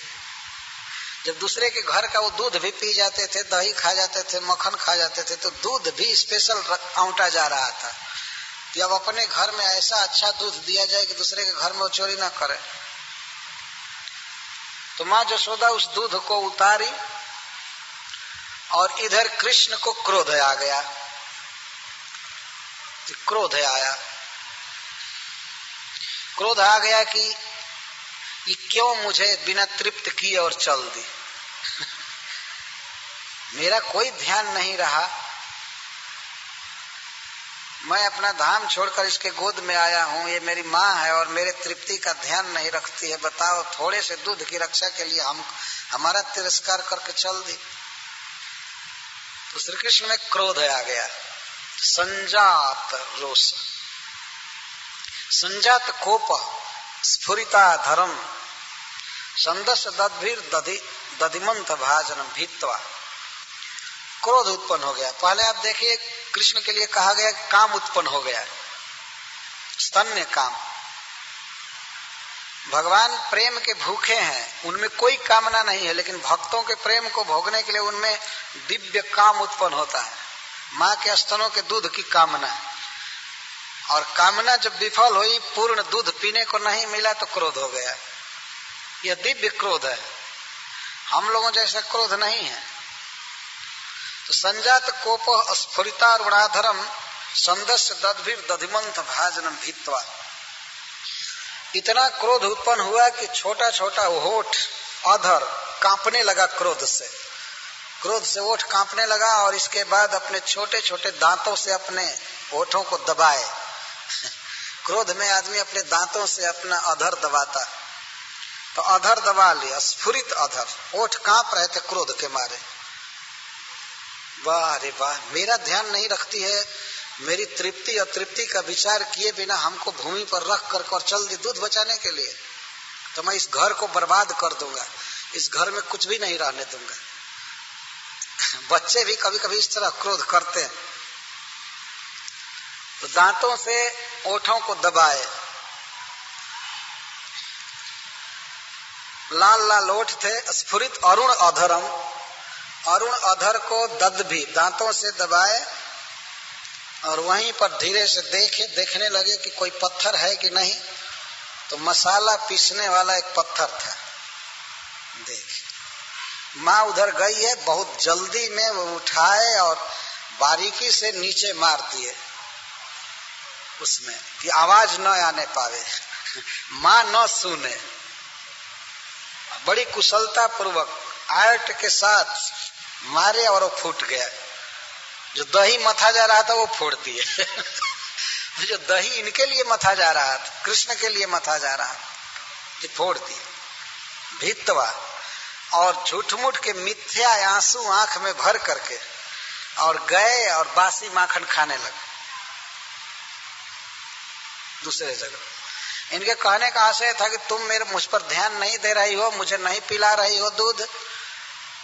जब दूसरे के घर का वो दूध भी पी जाते थे, दही खा जाते थे, मक्खन खा जाते थे, तो दूध भी स्पेशल औंटा जा रहा था कि अब अपने घर में ऐसा अच्छा दूध दिया जाए कि दूसरे के घर में वो चोरी ना करे। तो माँ यशोदा उस दूध को उतारी और इधर कृष्ण को क्रोध आ गया। क्रोध आ गया कि ये क्यों मुझे बिना तृप्त किए और चल दी। मेरा कोई ध्यान नहीं रहा, मैं अपना धाम छोड़कर इसके गोद में आया हूं, ये मेरी माँ है और मेरे तृप्ति का ध्यान नहीं रखती है। बताओ, थोड़े से दूध की रक्षा के लिए हमारा तिरस्कार करके चल दी। तो श्री कृष्ण में क्रोध आ गया, संजात रोष, संजात कोप, स्फुरिता धर्म, संदस दद्भिर दधिमंत भाजनम भीत्वा। क्रोध उत्पन्न हो गया। पहले आप देखिए, कृष्ण के लिए कहा गया काम उत्पन्न हो गया, स्तन्य काम। भगवान प्रेम के भूखे हैं, उनमें कोई कामना नहीं है, लेकिन भक्तों के प्रेम को भोगने के लिए उनमें दिव्य काम उत्पन्न होता है। माँ के स्तनों के दूध की कामना, और कामना जब विफल हुई, पूर्ण दूध पीने को नहीं मिला, तो क्रोध हो गया। यह दिव्य क्रोध है, हम लोगों जैसा क्रोध नहीं है। तो संजात कोप स्फुरिता रुणाधरम संदस्य दद्भिर दधिमंत भाजनम भीत्वा। इतना क्रोध उत्पन्न हुआ कि छोटा छोटा होठ अधर कांपने लगा क्रोध से ओठ कांपने लगा और इसके बाद अपने छोटे छोटे दांतों से अपने होठों को दबाए। क्रोध में आदमी अपने दांतों से अपना अधर दबाता, तो अधर दबा लिया, स्फुरित अधर, ओठ कांप रहे थे क्रोध के मारे। वाह रे वाह, मेरा ध्यान नहीं रखती है, मेरी तृप्ति अतृप्ति का विचार किए बिना हमको भूमि पर रख कर और चल दी दूध बचाने के लिए, तो मैं इस घर को बर्बाद कर दूंगा, इस घर में कुछ भी नहीं रहने दूंगा। बच्चे भी कभी कभी इस तरह क्रोध करते हैं। तो दांतों से ओठों को दबाए, लाल लाल ओठ थे, स्फुरित अरुण अधरम, अरुण अधर को ददभी दांतों से दबाए और वहीं पर धीरे से देखने लगे कि कोई पत्थर है कि नहीं। तो मसाला पीसने वाला एक पत्थर था। देख, माँ उधर गई है, बहुत जल्दी में वो उठाए और बारीकी से नीचे मार दिए उसमें कि आवाज न आने पावे, माँ न सुने। बड़ी कुशलता पूर्वक आर्ट के साथ मारे और वो फूट गया। जो दही मथा जा रहा था वो फोड़ दिए। जो दही इनके लिए मथा जा रहा था, कृष्ण के लिए मथा जा रहा, ये फोड़ दिए। भित्तवा और झूठ मूठ के मिथ्या आंसू आंख में भर करके और गए और बासी माखन खाने लगे दूसरे जगह। इनके कहने का आशय था कि तुम मेरे मुझ पर ध्यान नहीं दे रही हो, मुझे नहीं पिला रही हो दूध,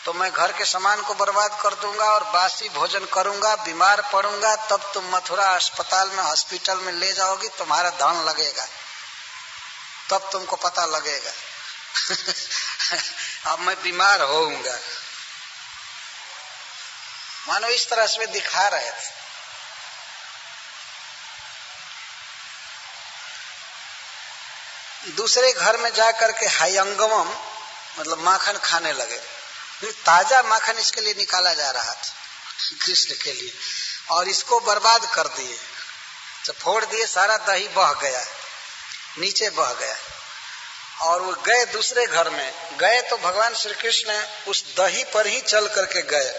तो मैं घर के सामान को बर्बाद कर दूंगा और बासी भोजन करूंगा, बीमार पड़ूंगा, तब तुम मथुरा अस्पताल में हॉस्पिटल में ले जाओगी, तुम्हारा धन लगेगा, तब तुमको पता लगेगा। अब मैं बीमार होऊंगा। मानो इस तरह से दिखा रहे थे। दूसरे घर में जाकर के हयंगमम मतलब माखन खाने लगे। ताजा माखन इसके लिए निकाला जा रहा था कृष्ण के लिए, और इसको बर्बाद कर दिए। जब फोड़ दिए, सारा दही बह गया, नीचे बह गया। और वो गए दूसरे घर में, गए तो भगवान श्री कृष्ण उस दही पर ही चल करके गए,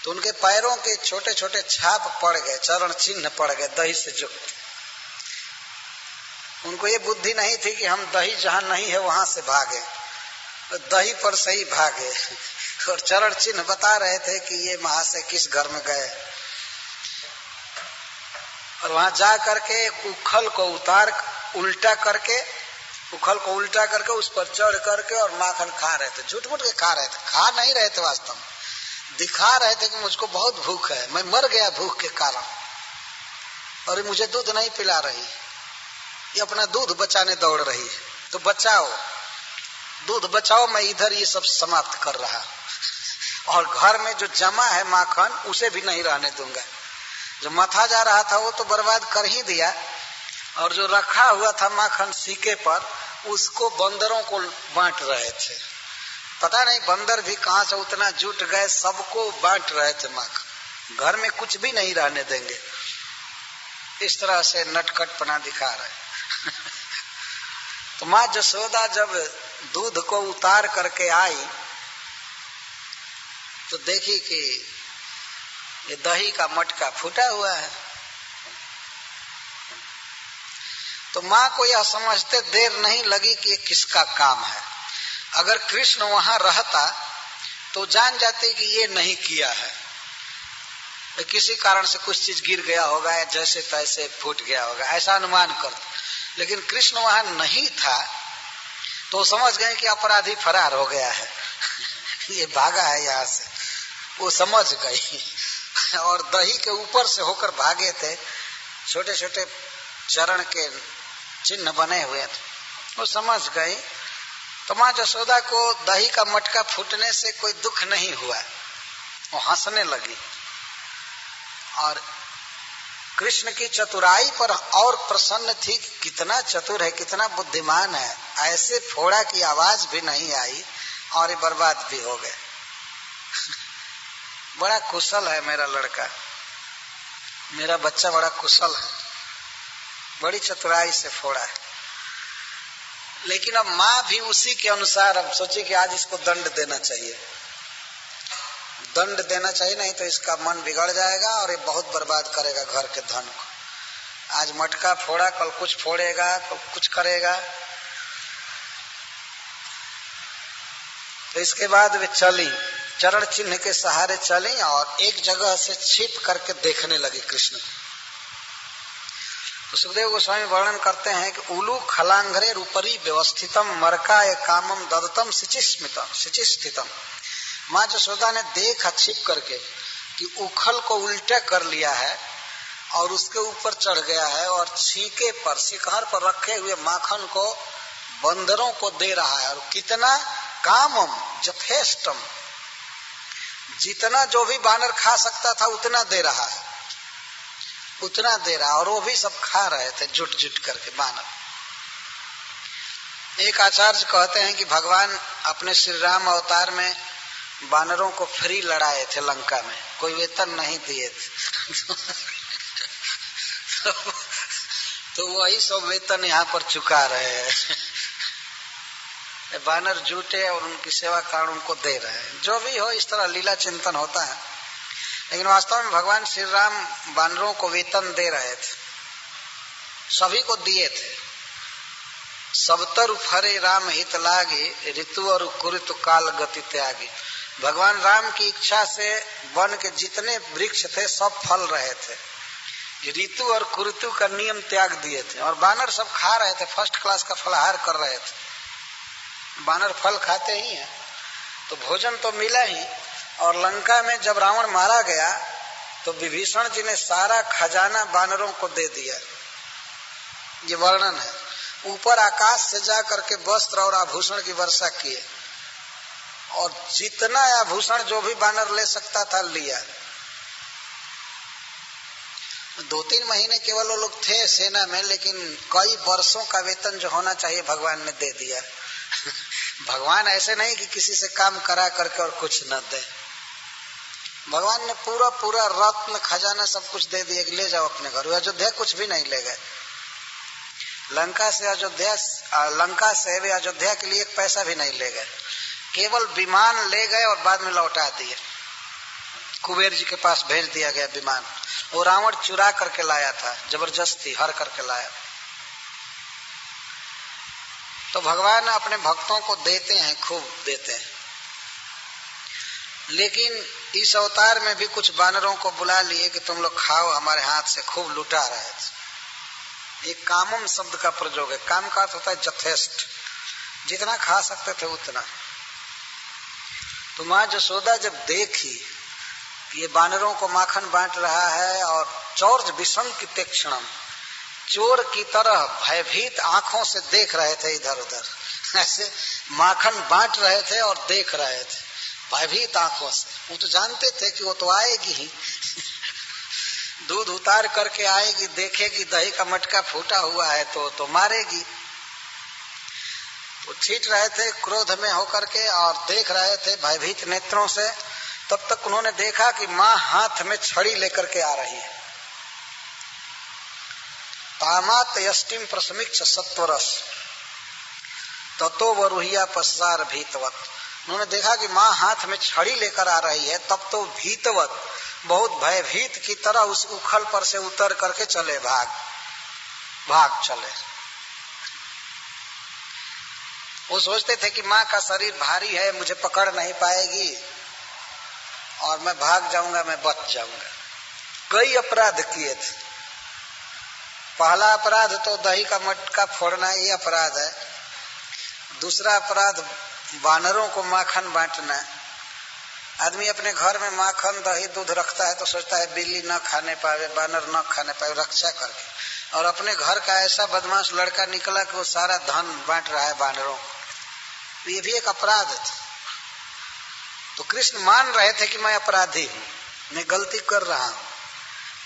तो उनके पैरों के छोटे छोटे छाप पड़ गए, चरण चिन्ह पड़ गए दही से युक्त। उनको ये बुद्धि नहीं थी कि हम दही जहां नहीं है वहां से भागे, तो दही पर से ही भागे। और चरण चिन्ह बता रहे थे कि ये महाशय किस घर में गए। और वहां जा करके उखल को उल्टा करके उस पर चढ़ करके और माखन खा रहे थे। झूठ मूठ के खा रहे थे, खा नहीं रहे थे, वास्तव में दिखा रहे थे कि मुझको बहुत भूख है, मैं मर गया भूख के कारण, और मुझे दूध नहीं पिला रही, ये अपना दूध बचाने दौड़ रही है, तो बचाओ, दूध बचाओ, मैं इधर ये सब समाप्त कर रहा। और घर में जो जमा है माखन उसे भी नहीं रहने दूंगा। जो मथा जा रहा था वो तो बर्बाद कर ही दिया, और जो रखा हुआ था माखन सीके पर उसको बंदरों को बांट रहे थे। पता नहीं बंदर भी कहां से उतना जुट गए, सबको बांट रहे थे माखन, घर में कुछ भी नहीं रहने देंगे। इस तरह से नटखटपना दिखा रहे। तो माँ जसोदा जब दूध को उतार करके आई तो देखी कि ये दही का मटका फूटा हुआ है। तो माँ को यह समझते देर नहीं लगी कि ये किसका काम है। अगर कृष्ण वहां रहता तो जान जाते कि ये नहीं किया है, किसी कारण से कुछ चीज गिर गया होगा या जैसे तैसे फूट गया होगा, ऐसा अनुमान करते। लेकिन कृष्ण वहां नहीं था तो समझ गए कि अपराधी फरार हो गया है। ये भागा है यहाँ से, वो समझ गई। और दही के ऊपर से होकर भागे थे, छोटे छोटे चरण के चिन्ह बने हुए थे, वो समझ गई। तो माँ जसोदा को दही का मटका फूटने से कोई दुख नहीं हुआ, वो हंसने लगी। और कृष्ण की चतुराई पर और प्रसन्न थी कि कितना चतुर है, कितना बुद्धिमान है, ऐसे फोड़ा की आवाज भी नहीं आई और ये बर्बाद भी हो गए। बड़ा कुशल है मेरा लड़का, मेरा बच्चा बड़ा कुशल है, बड़ी चतुराई से फोड़ा है। लेकिन अब माँ भी उसी के अनुसार अब सोची कि आज इसको दंड देना चाहिए, दंड देना चाहिए, नहीं तो इसका मन बिगड़ जाएगा और ये बहुत बर्बाद करेगा घर के धन को। आज मटका फोड़ा, कल कुछ फोड़ेगा, कल कुछ करेगा। तो इसके बाद वे चली, चरण चिन्ह के सहारे चली और एक जगह से छिप करके देखने लगी कृष्ण को। तो सुखदेव गोस्वामी वर्णन करते हैं कि उलू खलांघरे रूपरी व्यवस्थितम मरकाय कामम ददतम सिचिस्थितम। माँ जसोदा ने देखा छिप करके कि उखल को उल्टा कर लिया है और उसके ऊपर चढ़ गया है और छींके पर, शिखर पर रखे हुए माखन को बंदरों को दे रहा है। और कितना, कामम जथेष्टम, जितना जो भी बानर खा सकता था उतना दे रहा है, उतना दे रहा, और वो भी सब खा रहे थे जुट जुट करके बानर। एक आचार्य कहते हैं कि भगवान अपने श्री राम अवतार में बानरों को फ्री लड़ाए थे लंका में, कोई वेतन नहीं दिए थे। तो वही सब वेतन यहाँ पर चुका रहे हैं। बानर जुटे और उनकी सेवा कारण उनको दे रहे हैं। जो भी हो, इस तरह लीला चिंतन होता है। लेकिन वास्तव में भगवान श्री राम बानरों को वेतन दे रहे थे, सभी को दिए थे। सबतर फरे राम हित लागे, ऋतु और कुरुतु काल गति त्यागी। भगवान राम की इच्छा से वन के जितने वृक्ष थे सब फल रहे थे, ऋतु और कुरुतु का नियम त्याग दिए थे, और बानर सब खा रहे थे, फर्स्ट क्लास का फलाहार कर रहे थे। बानर फल खाते ही हैं, तो भोजन तो मिला ही। और लंका में जब रावण मारा गया तो विभीषण जी ने सारा खजाना बानरों को दे दिया, ये वर्णन है। ऊपर आकाश से जा करके वस्त्र और आभूषण की वर्षा किए, और जितना आभूषण जो भी बानर ले सकता था लिया। 2-3 महीने केवल वो लोग थे सेना में, लेकिन कई वर्षों का वेतन जो होना चाहिए भगवान ने दे दिया। भगवान ऐसे नहीं कि किसी से काम करा करके और कुछ न दे। भगवान ने पूरा पूरा रत्न खजाना सब कुछ दे दिया कि ले जाओ अपने घर। अयोध्या कुछ भी नहीं ले गए। लंका से वे अयोध्या के लिए एक पैसा भी नहीं ले गए, केवल विमान ले गए और बाद में लौटा दिए। कुबेर जी के पास भेज दिया गया विमान। वो रावण चुरा करके लाया था, जबरदस्ती हर करके लाया। तो भगवान अपने भक्तों को देते हैं, खूब देते हैं। लेकिन इस अवतार में भी कुछ बानरों को बुला लिए कि तुम लोग खाओ हमारे हाथ से, खूब लुटा रहे थे। एक कामम शब्द का प्रयोग है। काम का अर्थ होता है जथेष्ट, जितना खा सकते थे उतना। तो माँ जसोदा जब देखी ये बानरों को माखन बांट रहा है और चौर्ज विसंकित क्षणम, चोर की तरह भयभीत आंखों से देख रहे थे इधर उधर, ऐसे माखन बांट रहे थे और देख रहे थे भयभीत आंखों से। वो तो जानते थे कि वो तो आएगी ही, दूध उतार करके आएगी, देखेगी दही का मटका फूटा हुआ है तो मारेगी। वो छीट रहे थे क्रोध में होकर के और देख रहे थे भयभीत नेत्रों से। तब तक उन्होंने देखा कि माँ हाथ में छड़ी लेकर के आ रही है। तामात यष्टिम प्रसमिक्ष सत्वरस ततो वरुहिया पसार भीतवत। उन्होंने देखा कि माँ हाथ में छड़ी लेकर आ रही है, तब तो भीतवत, बहुत भयभीत की तरह उस उखल पर से उतर करके चले, भाग चले। वो सोचते थे कि माँ का शरीर भारी है, मुझे पकड़ नहीं पाएगी और मैं भाग जाऊंगा, मैं बच जाऊंगा। कई अपराध किए थे। पहला अपराध तो दही का मटका फोड़ना, ये अपराध है। दूसरा अपराध बानरों को माखन बांटना। आदमी अपने घर में माखन दही दूध रखता है तो सोचता है बिल्ली न खाने पावे, बानर न खाने पावे, रक्षा करके, और अपने घर का ऐसा बदमाश लड़का निकला कि वो सारा धन बांट रहा है बानरों को। ये भी एक अपराध था। तो कृष्ण मान रहे थे कि मैं अपराधी हूँ, मैं गलती कर रहा हूँ,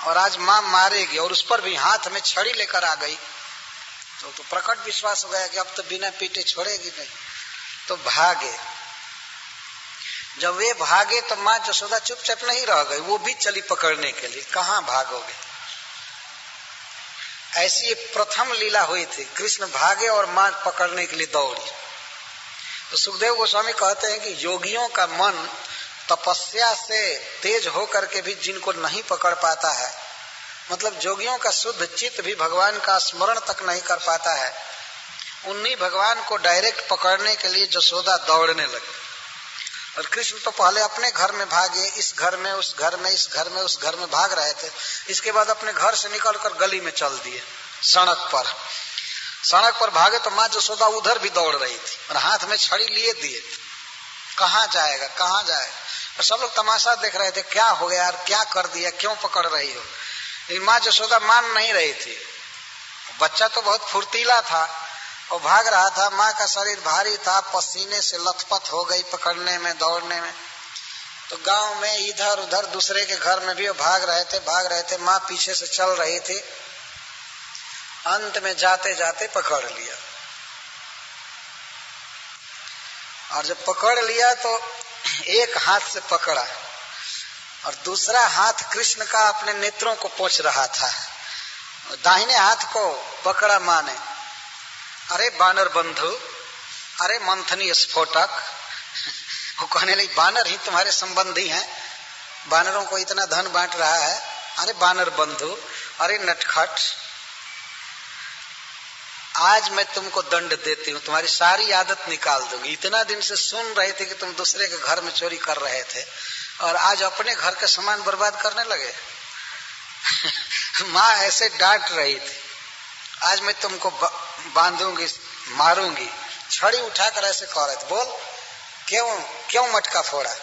और आज माँ मारेगी, और उस पर भी हाथ में छड़ी लेकर आ गई। तो प्रकट विश्वास हो गया कि अब तो बिना पीटे छोड़ेगी नहीं। तो भागे। जब वे भागे तो माँ जसोदा चुपचाप नहीं रह गई, वो भी चली पकड़ने के लिए। कहाँ भागोगे? ऐसी एक प्रथम लीला हुई थी। कृष्ण भागे और मां पकड़ने के लिए दौड़ी। तो सुखदेव गोस्वामी कहते हैं कि योगियों का मन तपस्या से तेज होकर के भी जिनको नहीं पकड़ पाता है, मतलब योगियों का शुद्ध चित्त भी भगवान का स्मरण तक नहीं कर पाता है, उन्हीं भगवान को डायरेक्ट पकड़ने के लिए यशोदा दौड़ने लगी। और कृष्ण तो पहले अपने घर में भागे, इस घर में उस घर में, इस घर में उस घर में भाग रहे थे। इसके बाद अपने घर से निकलकर गली में चल दिए, सड़क पर भागे तो माँ यशोदा उधर भी दौड़ रही थी और हाथ में छड़ी लिए दिए। कहाँ जाएगा, कहाँ जाएगा। और सब लोग तमाशा देख रहे थे, क्या हो गया यार, क्या कर दिया, क्यों पकड़ रही हो। लेकिन माँ यशोदा मान नहीं रही थी। बच्चा तो बहुत फुर्तीला था, वो भाग रहा था, माँ का शरीर भारी था, पसीने से लथपथ हो गई पकड़ने में, दौड़ने में। तो गांव में इधर उधर दूसरे के घर में भी वो भाग रहे थे, माँ पीछे से चल रही थी। अंत में जाते जाते पकड़ लिया। और जब पकड़ लिया तो एक हाथ से पकड़ा और दूसरा हाथ कृष्ण का अपने नेत्रों को पोंछ रहा था। दाहिने हाथ को पकड़ा माँ ने। अरे बानर बंधु, अरे मंथनी स्फोटक। वो कहने लगी बानर ही तुम्हारे संबंधी हैं, बानरों को इतना धन बांट रहा है। अरे बानर बंधु, अरे नटखट, आज मैं तुमको दंड देती हूँ, तुम्हारी सारी आदत निकाल दूंगी। इतना दिन से सुन रहे थे कि तुम दूसरे के घर में चोरी कर रहे थे और आज अपने घर का सामान बर्बाद करने लगे। माँ ऐसे डांट रही थी, आज मैं तुमको बांधूंगी, मारूंगी। छड़ी उठाकर ऐसे कह रहे थे, बोल क्यों मटका फोड़ा,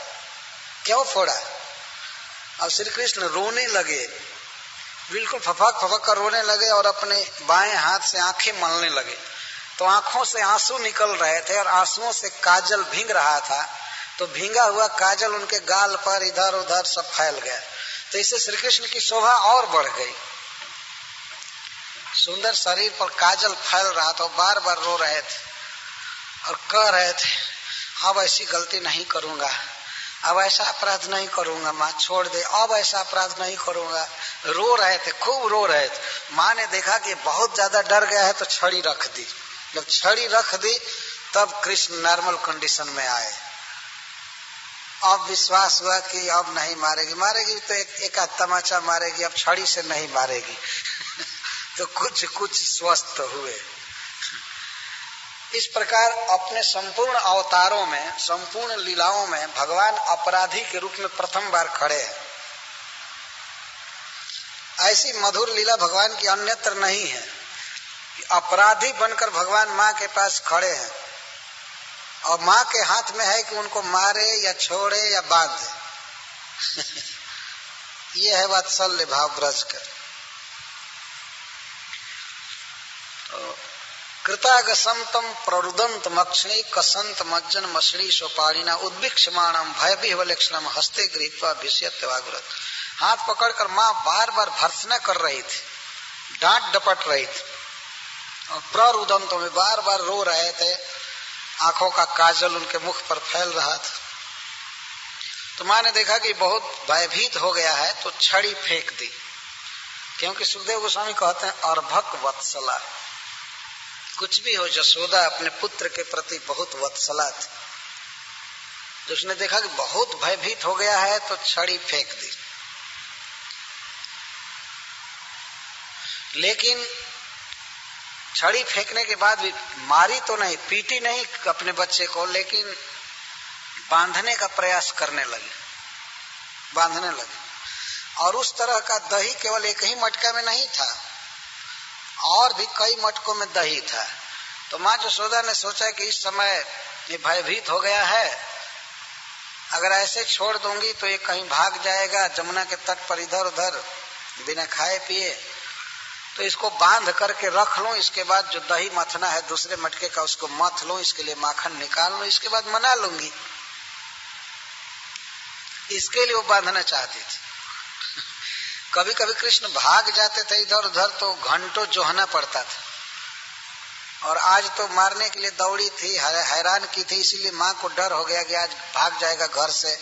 क्यों फोड़ा। अब श्री कृष्ण रोने लगे, बिल्कुल फपक कर रोने लगे और अपने बाएं हाथ से आंखें मलने लगे। तो आंखों से आंसू निकल रहे थे और आंसुओं से काजल भींग रहा था। तो भींगा हुआ काजल उनके गाल पर इधर उधर सब फैल गया। तो इससे श्री कृष्ण की शोभा और बढ़ गई। सुंदर शरीर पर काजल फैल रहा था, बार बार रो रहे थे और कह रहे थे, अब ऐसी गलती नहीं करूंगा, अब ऐसा अपराध नहीं करूंगा, माँ छोड़ दे, अब ऐसा अपराध नहीं करूंगा। रो रहे थे, खूब रो रहे थे। माँ ने देखा कि बहुत ज्यादा डर गया है तो छड़ी रख दी। जब छड़ी रख दी तब कृष्ण नॉर्मल कंडीशन में आए। अब विश्वास हुआ कि अब नहीं मारेगी तो एक तमाचा मारेगी, अब छड़ी से नहीं मारेगी। तो कुछ स्वस्थ हुए। इस प्रकार अपने संपूर्ण अवतारों में, संपूर्ण लीलाओं में भगवान अपराधी के रूप में प्रथम बार खड़े हैं। ऐसी मधुर लीला भगवान की अन्यत्र नहीं है कि अपराधी बनकर भगवान माँ के पास खड़े हैं और माँ के हाथ में है कि उनको मारे या छोड़े या बांधे। ये है वात्सल्य भाव ब्रज का। कृतागसंतम प्ररुदंत मक्षणी कसंत मज्जन मछली सोपाणिना उद्भिक्षमाणम भय विह्वलक्षणम हस्ते गृहीत्वा भिष्यत्य वागुरत। हाथ पकड़कर माँ बार बार भर्त्सना कर रही थी, डांट डपट रही थी और प्ररुदंतों में बार बार रो रहे थे। आंखों का काजल उनके मुख पर फैल रहा था। तो माँ ने देखा कि बहुत भयभीत हो गया है तो छड़ी फेंक दी। क्योंकि सुखदेव गोस्वामी कहते हैं अर्भक वत्सला, कुछ भी हो यशोदा अपने पुत्र के प्रति बहुत वत्सला थी। तो उसने देखा कि बहुत भयभीत हो गया है तो छड़ी फेंक दी। लेकिन छड़ी फेंकने के बाद भी मारी तो नहीं, पीटी नहीं अपने बच्चे को, लेकिन बांधने का प्रयास करने लगे, बांधने लगे। और उस तरह का दही केवल एक ही मटका में नहीं था, और भी कई मटकों में दही था। तो माँ यशोदा ने सोचा कि इस समय ये भयभीत हो गया है, अगर ऐसे छोड़ दूंगी तो ये कहीं भाग जाएगा जमुना के तट पर इधर उधर बिना खाए पिए, तो इसको बांध करके रख लूं। इसके बाद जो दही मथना है दूसरे मटके का उसको मथ लूं, इसके लिए माखन निकाल लूं, इसके बाद मना लूंगी। इसके लिए वो बांधना चाहती थी। कभी कभी कृष्ण भाग जाते थे इधर उधर तो घंटों जोहना पड़ता था। और आज तो मारने के लिए दौड़ी थी, हैरान की थी, इसीलिए माँ को डर हो गया कि आज भाग जाएगा घर से,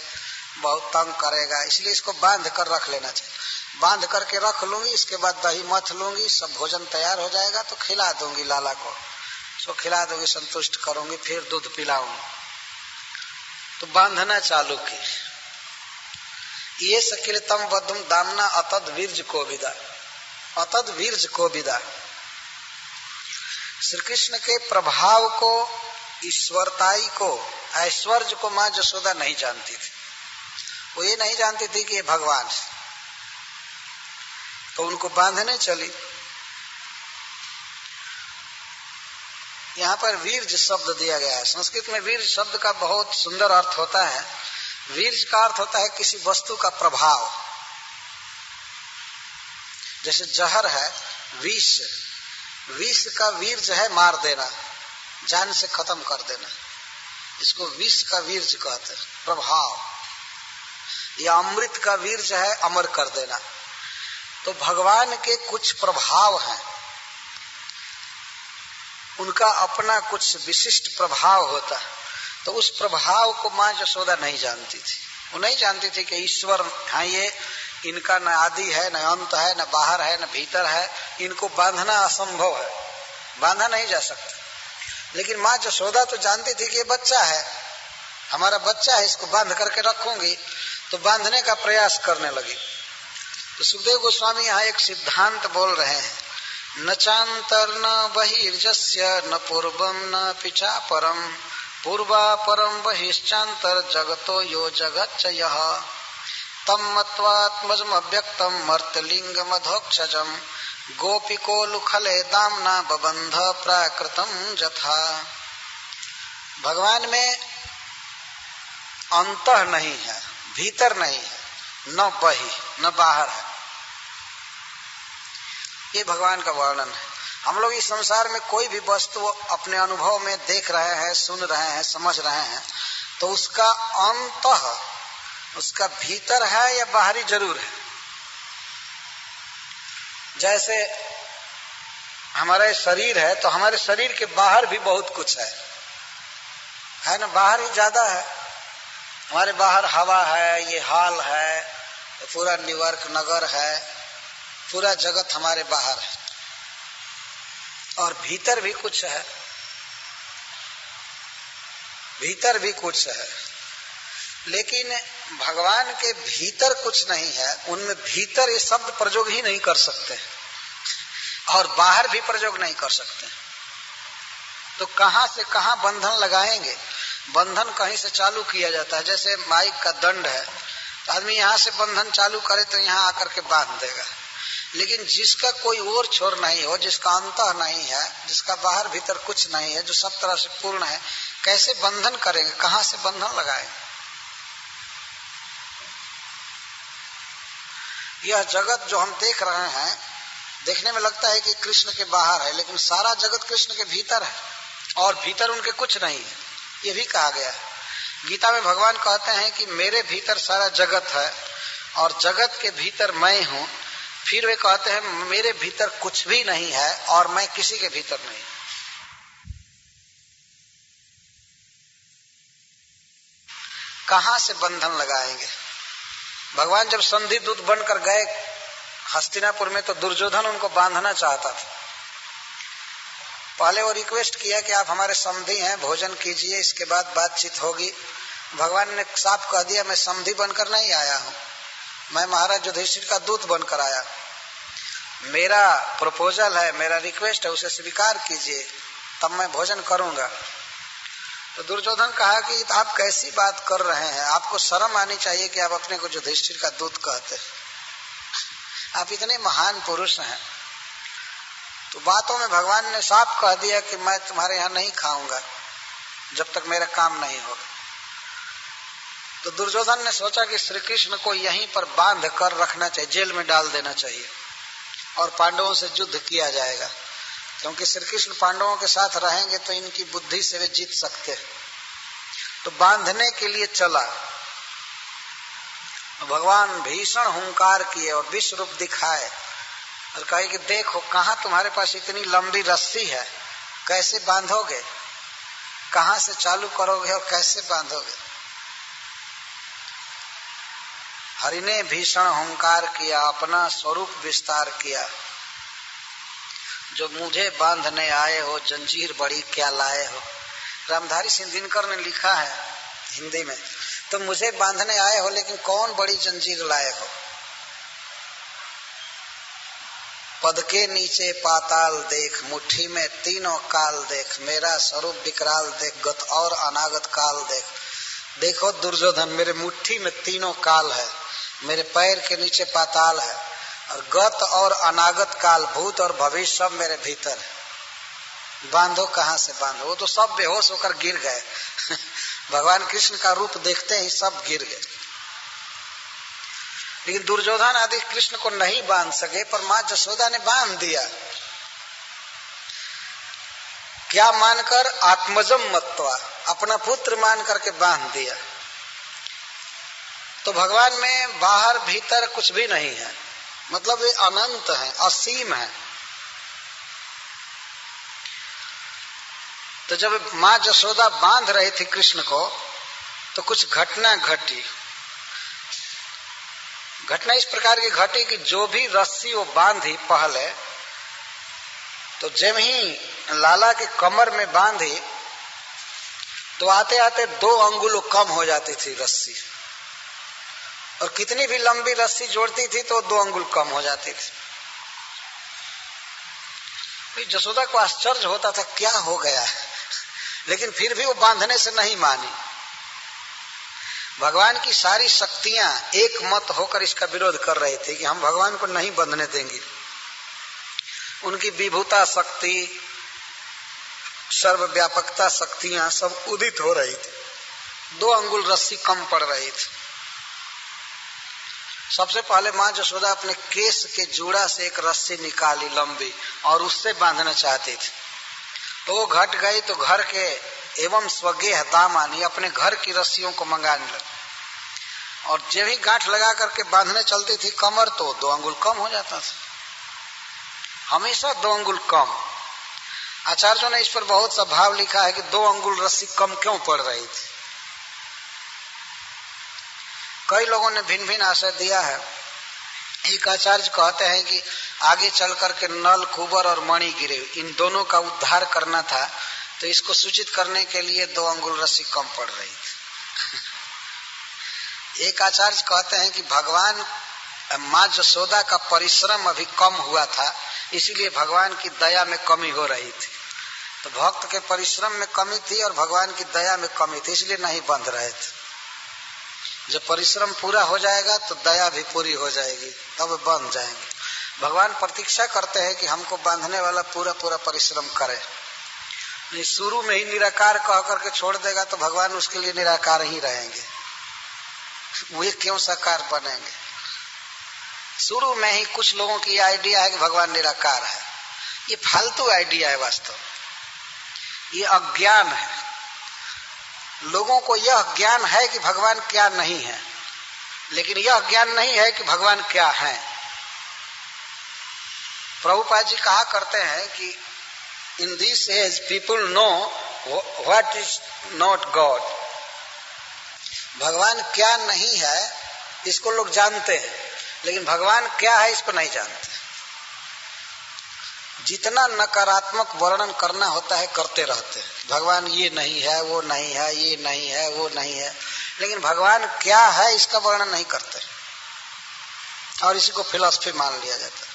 बहुत तंग करेगा, इसलिए इसको बांध कर रख लेना चाहिए। बांध करके रख लूंगी, इसके बाद दही मथ लूंगी, सब भोजन तैयार हो जाएगा तो खिला दूंगी लाला को, उसको खिला दूंगी, संतुष्ट करूंगी, फिर दूध पिलाऊंगी। तो बांधना चालू की। ये सकिलतम वधुम दामना अतद वीर्ज को विदा, अतद वीर्ज को विदा। श्री कृष्ण के प्रभाव को, ईश्वरताई को, ऐश्वर्य को माँ यशोदा नहीं जानती थी। वो ये नहीं जानती थी कि ये भगवान है, तो उनको बांधने चली। यहाँ पर वीर्ज शब्द दिया गया है। संस्कृत में वीर्ज शब्द का बहुत सुंदर अर्थ होता है। वीर्ज का अर्थ होता है किसी वस्तु का प्रभाव। जैसे जहर है विष, विष का वीर्ज है मार देना, जान से खत्म कर देना, इसको विष का वीर्ज कहते हैं, प्रभाव। या अमृत का वीर्ज है अमर कर देना। तो भगवान के कुछ प्रभाव हैं, उनका अपना कुछ विशिष्ट प्रभाव होता है। तो उस प्रभाव को माँ यशोदा नहीं जानती थी। वो नहीं जानती थी कि ईश्वर हाँ, ये इनका न आदि है, न अंत है, न बाहर है, न भीतर है, इनको बांधना असंभव है, बांधा नहीं जा सकता। लेकिन माँ यशोदा तो जानती थी कि ये बच्चा है, हमारा बच्चा है, इसको बांध करके रखूंगी। तो बांधने का प्रयास करने लगी। तो सुखदेव गोस्वामी यहाँ एक सिद्धांत बोल रहे हैं, न चांतर न बहिर्जस्य न पूर्वम न पिछा परम, पूर्वा परम बहिश्चांतर जगतो यो जगच्च यः, तम मत्वात्मजम अव्यक्तम मर्तलिंग मधोक्षजम, गोपिको लुखले दामना बबंध प्राकृतम जथा। भगवान में अंतः नहीं है, भीतर नहीं है, न बहि न बाहर है। ये भगवान का वर्णन है। हम लोग इस संसार में कोई भी वस्तु अपने अनुभव में देख रहे हैं, सुन रहे हैं, समझ रहे हैं, तो उसका अंतः, उसका भीतर है या बाहरी जरूर है। जैसे हमारा शरीर है तो हमारे शरीर के बाहर भी बहुत कुछ है ना, बाहर ही ज्यादा है। हमारे बाहर हवा है, ये हाल है, तो पूरा न्यूयॉर्क नगर है, पूरा जगत हमारे बाहर है। और भीतर भी कुछ है, भीतर भी कुछ है। लेकिन भगवान के भीतर कुछ नहीं है, उनमें भीतर ये शब्द प्रयोग ही नहीं कर सकते और बाहर भी प्रयोग नहीं कर सकते। तो कहां से कहां बंधन लगाएंगे? बंधन कहीं से चालू किया जाता है। जैसे माइक का दंड है, तो आदमी यहां से बंधन चालू करे तो यहां आकर के बांध देगा। लेकिन जिसका कोई और छोर नहीं हो, जिसका अंतः नहीं है, जिसका बाहर भीतर कुछ नहीं है, जो सब तरह से पूर्ण है, कैसे बंधन करेंगे? कहां से बंधन लगाएंगे? यह जगत जो हम देख रहे हैं, देखने में लगता है कि कृष्ण के बाहर है, लेकिन सारा जगत कृष्ण के भीतर है और भीतर उनके कुछ नहीं है। ये भी कहा गया है। गीता में भगवान कहते हैं कि मेरे भीतर सारा जगत है और जगत के भीतर मैं हूं। फिर वे कहते हैं मेरे भीतर कुछ भी नहीं है और मैं किसी के भीतर नहीं। कहां से बंधन लगाएंगे? भगवान जब संधि दूत बनकर गए हस्तिनापुर में, तो दुर्योधन उनको बांधना चाहता था। पहले वो रिक्वेस्ट किया कि आप हमारे समधी हैं, भोजन कीजिए, इसके बाद बातचीत होगी। भगवान ने साफ कह दिया, मैं समधी बनकर नहीं आया हूं, मैं महाराज युधिष्ठिर का दूत बनकर आया। मेरा प्रपोजल है, मेरा रिक्वेस्ट है, उसे स्वीकार कीजिए, तब मैं भोजन करूंगा। तो दुर्योधन कहा कि आप कैसी बात कर रहे हैं, आपको शर्म आनी चाहिए कि आप अपने को युधिष्ठिर का दूत कहते हैं, आप इतने महान पुरुष हैं। तो बातों में भगवान ने साफ कह दिया कि मैं तुम्हारे यहाँ नहीं खाऊंगा जब तक मेरा काम नहीं होगा। तो दुर्योधन ने सोचा कि श्री कृष्ण को यहीं पर बांध कर रखना चाहिए, जेल में डाल देना चाहिए और पांडवों से युद्ध किया जाएगा, क्योंकि श्री कृष्ण पांडवों के साथ रहेंगे तो इनकी बुद्धि से वे जीत सकते हैं। तो बांधने के लिए चला। भगवान भीषण हुंकार किए और विश्व रूप दिखाए और कहे कि देखो कहां तुम्हारे पास इतनी लंबी रस्सी है, कैसे बांधोगे, कहां से चालू करोगे और कैसे बांधोगे। हरि ने भीषण हुंकार किया, अपना स्वरूप विस्तार किया। जो मुझे बांधने आए हो, जंजीर बड़ी क्या लाए हो। रामधारी सिंह दिनकर ने लिखा है हिंदी में, तो मुझे बांधने आए हो लेकिन कौन बड़ी जंजीर लाए हो। पद के नीचे पाताल देख, मुट्ठी में तीनों काल देख, मेरा स्वरूप विकराल देख, गत और अनागत काल देख। देखो दुर्योधन, मेरे मुट्ठी में तीनों काल है, मेरे पैर के नीचे पाताल है, और गत और अनागत काल, भूत और भविष्य सब मेरे भीतर है। बांधो कहाँ से बांधो, वो तो सब बेहोश होकर गिर गए। भगवान कृष्ण का रूप देखते ही सब गिर गए। लेकिन दुर्योधन आदि कृष्ण को नहीं बांध सके, पर मां जसोदा ने बांध दिया। क्या मानकर? आत्मजम मत्वा, अपना पुत्र मान करके बांध दिया। तो भगवान में बाहर भीतर कुछ भी नहीं है, मतलब वे अनंत है, असीम है। तो जब मां जसोदा बांध रही थी कृष्ण को, तो कुछ घटना घटी। घटना इस प्रकार की घटी कि जो भी रस्सी वो बांधी पहले, तो जब ही लाला के कमर में बांधी तो आते आते 2 अंगुल कम हो जाती थी रस्सी, और कितनी भी लंबी रस्सी जोड़ती थी तो 2 अंगुल कम हो जाती थी। जसोदा को आश्चर्य होता था क्या हो गया है, लेकिन फिर भी वो बांधने से नहीं मानी। भगवान की सारी शक्तियां एक मत होकर इसका विरोध कर रही थी कि हम भगवान को नहीं बंधने देंगे। उनकी विभुता शक्ति, सर्वव्यापकता शक्तियां सब उदित हो रही थी। 2 अंगुल रस्सी कम पड़ रही थी। सबसे पहले मां जसोदा अपने केस के जूड़ा से एक रस्सी निकाली लंबी, और उससे बांधना चाहती थी। तो वो घट गई, तो घर के एवं स्वगेह दामानी, अपने घर की रस्सियों को मंगाने लगी, और जब ही गांठ लगा करके बांधने चलती थी कमर, तो 2 अंगुल कम हो जाता था, हमेशा 2 अंगुल कम। आचार्यों ने इस पर बहुत सा भाव लिखा है कि 2 अंगुल रस्सी कम क्यों पड़ रही थी। कई लोगों ने भिन्न भिन्न आशय दिया है। एक आचार्य कहते हैं कि आगे चल करके नल, कुबर और मणि गिरे, इन दोनों का उद्धार करना था, तो इसको सूचित करने के लिए 2 अंगुल रस्सी कम पड़ रही थी। एक आचार्य कहते हैं कि भगवान मां जसोदा का परिश्रम अभी कम हुआ था, इसीलिए भगवान की दया में कमी हो रही थी। तो भक्त के परिश्रम में कमी थी और भगवान की दया में कमी थी, इसलिए नहीं बंध रहे थे। जब परिश्रम पूरा हो जाएगा तो दया भी पूरी हो जाएगी, तब बंध जाएंगे। भगवान प्रतीक्षा करते हैं कि हमको बांधने वाला पूरा पूरा परिश्रम करे। नहीं, शुरू में ही निराकार कह करके छोड़ देगा तो भगवान उसके लिए निराकार ही रहेंगे, वे क्यों साकार बनेंगे। शुरू में ही कुछ लोगों की आइडिया है कि भगवान निराकार है, ये फालतू आइडिया है। वास्तव ये अज्ञान है। लोगों को यह ज्ञान है कि भगवान क्या नहीं है, लेकिन यह ज्ञान नहीं है कि भगवान क्या है। प्रभुपाद जी कहा करते हैं कि in this age people know what is not God. भगवान क्या नहीं है इसको लोग जानते हैं, लेकिन भगवान क्या है इसको नहीं जानते। जितना नकारात्मक वर्णन करना होता है करते रहते हैं, भगवान ये नहीं है, वो नहीं है, ये नहीं है, वो नहीं है, लेकिन भगवान क्या है इसका वर्णन नहीं करते, और इसी को फिलॉसफी मान लिया जाता है।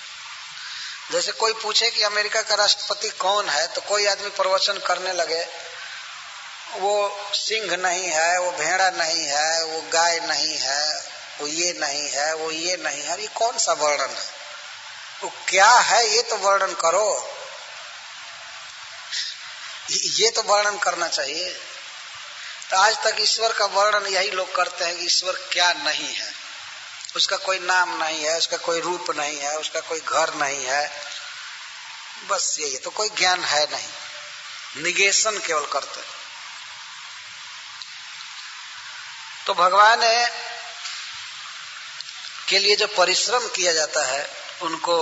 जैसे कोई पूछे कि अमेरिका का राष्ट्रपति कौन है, तो कोई आदमी प्रवचन करने लगे, वो सिंह नहीं है, वो भेड़ा नहीं है, वो गाय नहीं है, वो ये नहीं है, वो ये नहीं है, ये कौन सा वर्णन है? वो क्या है ये तो वर्णन करो, ये तो वर्णन करना चाहिए। तो आज तक ईश्वर का वर्णन यही लोग करते हैं कि ईश्वर क्या नहीं है, उसका कोई नाम नहीं है, उसका कोई रूप नहीं है, उसका कोई घर नहीं है, बस यही। तो कोई ज्ञान है नहीं, निगेशन केवल करते हैं। तो भगवान के लिए जो परिश्रम किया जाता है उनको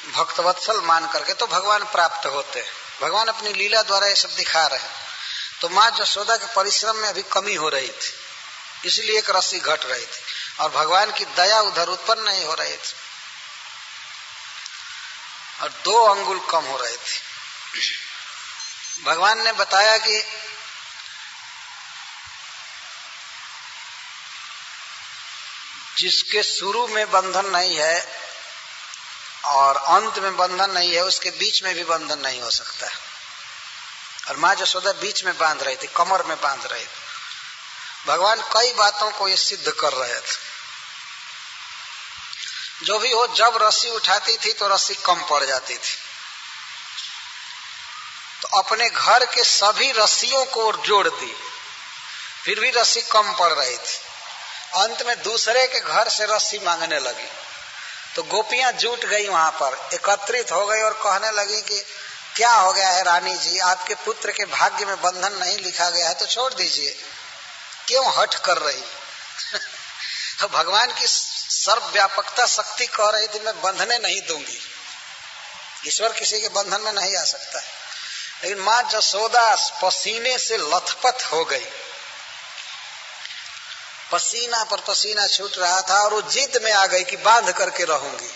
भक्तवत्सल मान करके तो भगवान प्राप्त होते हैं। भगवान अपनी लीला द्वारा ये सब दिखा रहे हैं। तो मां जसोदा के परिश्रम में अभी कमी हो रही थी, इसलिए एक रस्सी घट रही थी। और भगवान की दया उधर उत्पन्न नहीं हो रही थी और 2 अंगुल कम हो रहे थे। भगवान ने बताया कि जिसके शुरू में बंधन नहीं है और अंत में बंधन नहीं है, उसके बीच में भी बंधन नहीं हो सकता है। और माँ यशोदा बीच में बांध रही थी, कमर में बांध रही थी। भगवान कई बातों को ये सिद्ध कर रहे थे। जो भी हो, जब रस्सी उठाती थी तो रस्सी कम पड़ जाती थी, तो अपने घर के सभी रस्सियों को जोड़ दी, फिर भी रस्सी कम पड़ रही थी। अंत में दूसरे के घर से रस्सी मांगने लगी, तो गोपियां जुट गई, वहां पर एकत्रित हो गई और कहने लगी कि क्या हो गया है रानी जी, आपके पुत्र के भाग्य में बंधन नहीं लिखा गया है तो छोड़ दीजिए, क्यों हठ कर रही। तो भगवान की सर्वव्यापकता शक्ति कह रही थी मैं बंधने नहीं दूंगी। ईश्वर किसी के बंधन में नहीं आ सकता, लेकिन माँ यशोदा पसीने से लथपथ हो गई, पसीना पर पसीना छूट रहा था और वो जिद में आ गई कि बांध करके रहूंगी।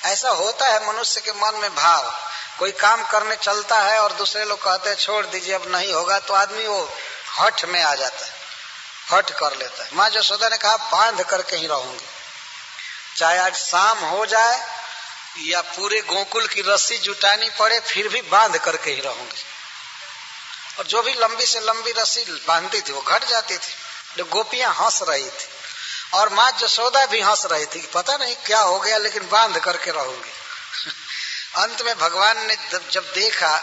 ऐसा होता है मनुष्य के मन में भाव, कोई काम करने चलता है और दूसरे लोग कहते हैं छोड़ दीजिए अब नहीं होगा, तो आदमी वो हठ में आ जाता है, हठ कर लेता है। माँ यशोदा ने कहा बांध करके ही रहूंगी, चाहे आज शाम हो जाए या पूरे गोकुल की रस्सी जुटानी पड़े, फिर भी बांध करके ही रहूंगी। और जो भी लंबी से लंबी रस्सी बांधती थी वो घट जाती थी। तो गोपियां हंस रही थी और माँ यशोदा भी हंस रही थी कि पता नहीं क्या हो गया, लेकिन बांध करके रहूंगी। अंत में भगवान ने जब देखा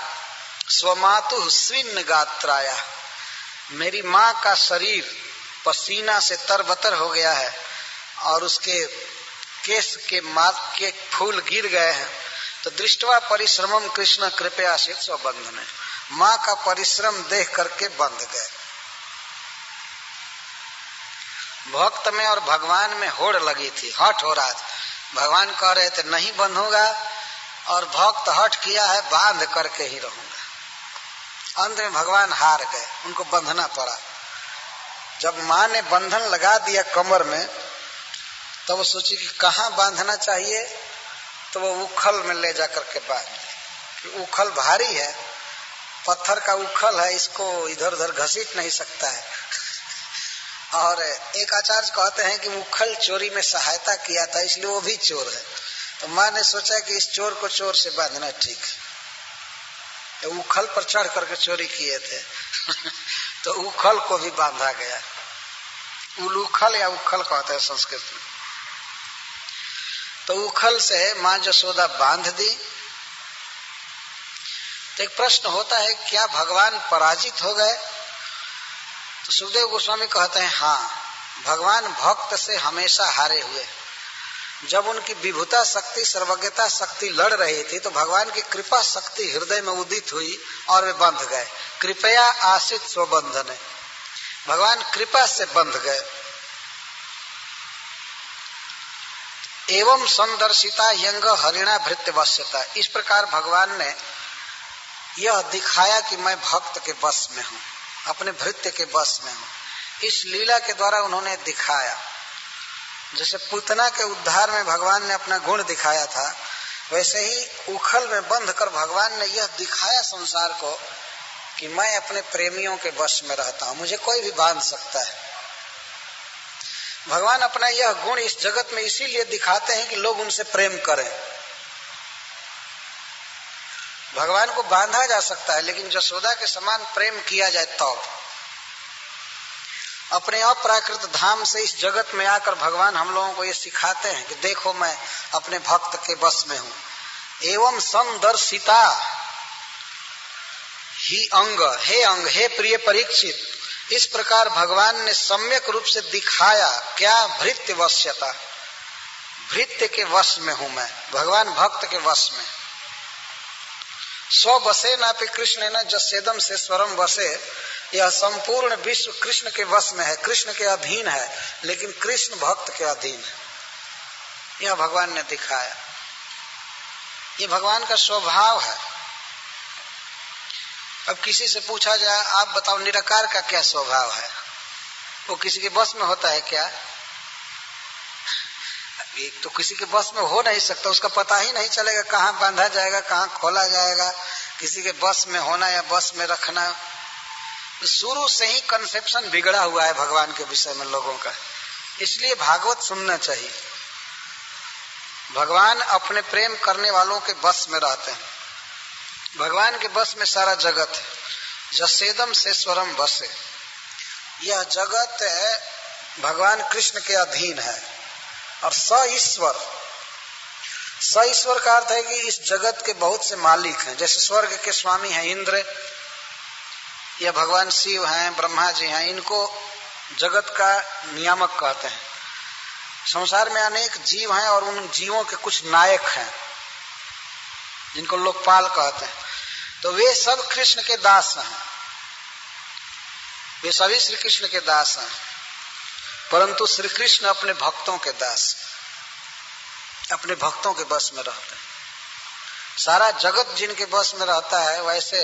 स्वमातु स्विन्न गात्राया, मेरी माँ का शरीर पसीना से तरबतर हो गया है और उसके केस के माथ के फूल गिर गए हैं, तो दृष्टवा परिश्रमम कृष्ण कृपया से स्वबंधन, माँ का परिश्रम देख करके बंध गए। भक्त में और भगवान में होड़ लगी थी, हठ हो रहा था। भगवान कह रहे थे नहीं बंधूंगा और भक्त हठ किया है बांध करके ही रहूंगा। अंत में भगवान हार गए, उनको बंधना पड़ा। जब माँ ने बंधन लगा दिया कमर में, तब वो सोची कि कहाँ बांधना चाहिए, तो वो उखल में ले जा करके बांध दी। उखल भारी है, पत्थर का उखल है, इसको इधर उधर घसीट नहीं सकता है। और एक आचार्य कहते हैं कि उखल चोरी में सहायता किया था, इसलिए वो भी चोर है। तो माँ ने सोचा कि इस चोर को चोर से बांधना ठीक है, तो उखल पर चढ़ करके चोरी किए थे। तो उखल को भी बांधा गया, उलूखल या उखल कहते हैं संस्कृत में। तो उखल से माँ यशोदा बांध दी। तो एक प्रश्न होता है क्या भगवान पराजित हो गए? तो सुखदेव गोस्वामी कहते हैं हाँ, भगवान भक्त से हमेशा हारे हुए। जब उनकी विभुता शक्ति सर्वज्ञता शक्ति लड़ रही थी, तो भगवान की कृपा शक्ति हृदय में उदित हुई और वे बंध गए। कृपया आश्रित स्वबंधन, भगवान कृपा से बंध गए। एवं संदर्शिता यंग हरिणा भृत्य वश्यता, इस प्रकार भगवान ने यह दिखाया कि मैं भक्त के वश में हूँ, अपने भृत्य के वश में हूँ। इस लीला के द्वारा उन्होंने दिखाया, जैसे पूतना के उद्धार में भगवान ने अपना गुण दिखाया था, वैसे ही उखल में बंध कर भगवान ने यह दिखाया संसार को कि मैं अपने प्रेमियों के वश में रहता हूँ, मुझे कोई भी बांध सकता है। भगवान अपना यह गुण इस जगत में इसीलिए दिखाते हैं कि लोग उनसे प्रेम करें। भगवान को बांधा जा सकता है, लेकिन यशोदा के समान प्रेम किया जाए तब। अपने अप्राकृत धाम से इस जगत में आकर भगवान हम लोगों को ये सिखाते हैं कि देखो मैं अपने भक्त के वश में हूँ। एवं संदर्शिता ही अंग, हे प्रिय परीक्षित, इस प्रकार भगवान ने सम्यक रूप से दिखाया क्या भृत्य वश्यता, भृत्य के वश में हूं मैं, भगवान भक्त के वश में। स्व वशे नापि कृष्ण न जस्येदम से स्वरम वशे, यह संपूर्ण विश्व कृष्ण के वश में है, कृष्ण के अधीन है, लेकिन कृष्ण भक्त के अधीन है। यह भगवान ने दिखाया, ये भगवान का स्वभाव है। अब किसी से पूछा जाए आप बताओ निराकार का क्या स्वभाव है, वो किसी के बस में होता है क्या? ये तो किसी के बस में हो नहीं सकता, उसका पता ही नहीं चलेगा कहाँ बांधा जाएगा, कहाँ खोला जाएगा, किसी के बस में होना या बस में रखना। तो शुरू से ही कंसेप्शन बिगड़ा हुआ है भगवान के विषय में लोगों का। इसलिए भागवत सुनना चाहिए। भगवान अपने प्रेम करने वालों के बस में रहते हैं। भगवान के बस में सारा जगत है। जसेदम से स्वरम बसे, यह जगत भगवान कृष्ण के अधीन है। और स ईश्वर का अर्थ है कि इस जगत के बहुत से मालिक हैं। जैसे स्वर्ग के स्वामी हैं इंद्र, या भगवान शिव हैं, ब्रह्मा जी हैं, इनको जगत का नियामक कहते हैं। संसार में अनेक जीव हैं और उन जीवों के कुछ नायक हैं जिनको लोकपाल कहते हैं। तो वे सब कृष्ण के दास हैं, वे सभी श्री कृष्ण के दास हैं। परंतु श्री कृष्ण अपने भक्तों के दास, अपने भक्तों के बस में रहते हैं। सारा जगत जिनके बस में रहता है वैसे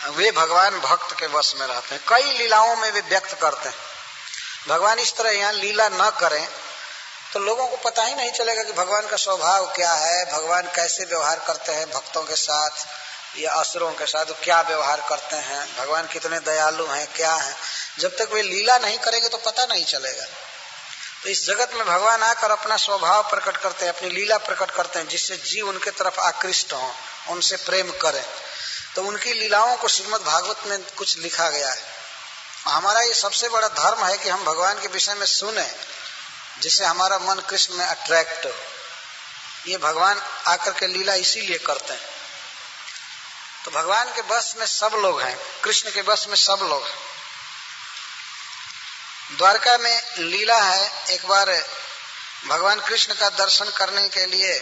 वे भगवान भक्त के बस में रहते हैं। कई लीलाओं में वे व्यक्त करते हैं। भगवान इस तरह यहाँ लीला न करें तो लोगों को पता ही नहीं चलेगा कि भगवान का स्वभाव क्या है, भगवान कैसे व्यवहार करते हैं भक्तों के साथ या असुरों के साथ, क्या व्यवहार करते हैं, भगवान कितने दयालु हैं, क्या है। जब तक वे लीला नहीं करेंगे तो पता नहीं चलेगा। तो इस जगत में भगवान आकर अपना स्वभाव प्रकट करते हैं, अपनी लीला प्रकट करते हैं, जिससे जीव उनके तरफ आकृष्ट हों, उनसे प्रेम करें। तो उनकी लीलाओं को श्रीमद् भागवत में कुछ लिखा गया है। हमारा ये सबसे बड़ा धर्म है कि हम भगवान के विषय में सुने, जिससे हमारा मन कृष्ण में अट्रैक्ट हो। ये भगवान आकर के लीला इसीलिए करते हैं। तो भगवान के बस में सब लोग हैं, कृष्ण के बस में सब लोग हैं। द्वारका में लीला है, एक बार भगवान कृष्ण का दर्शन करने के लिए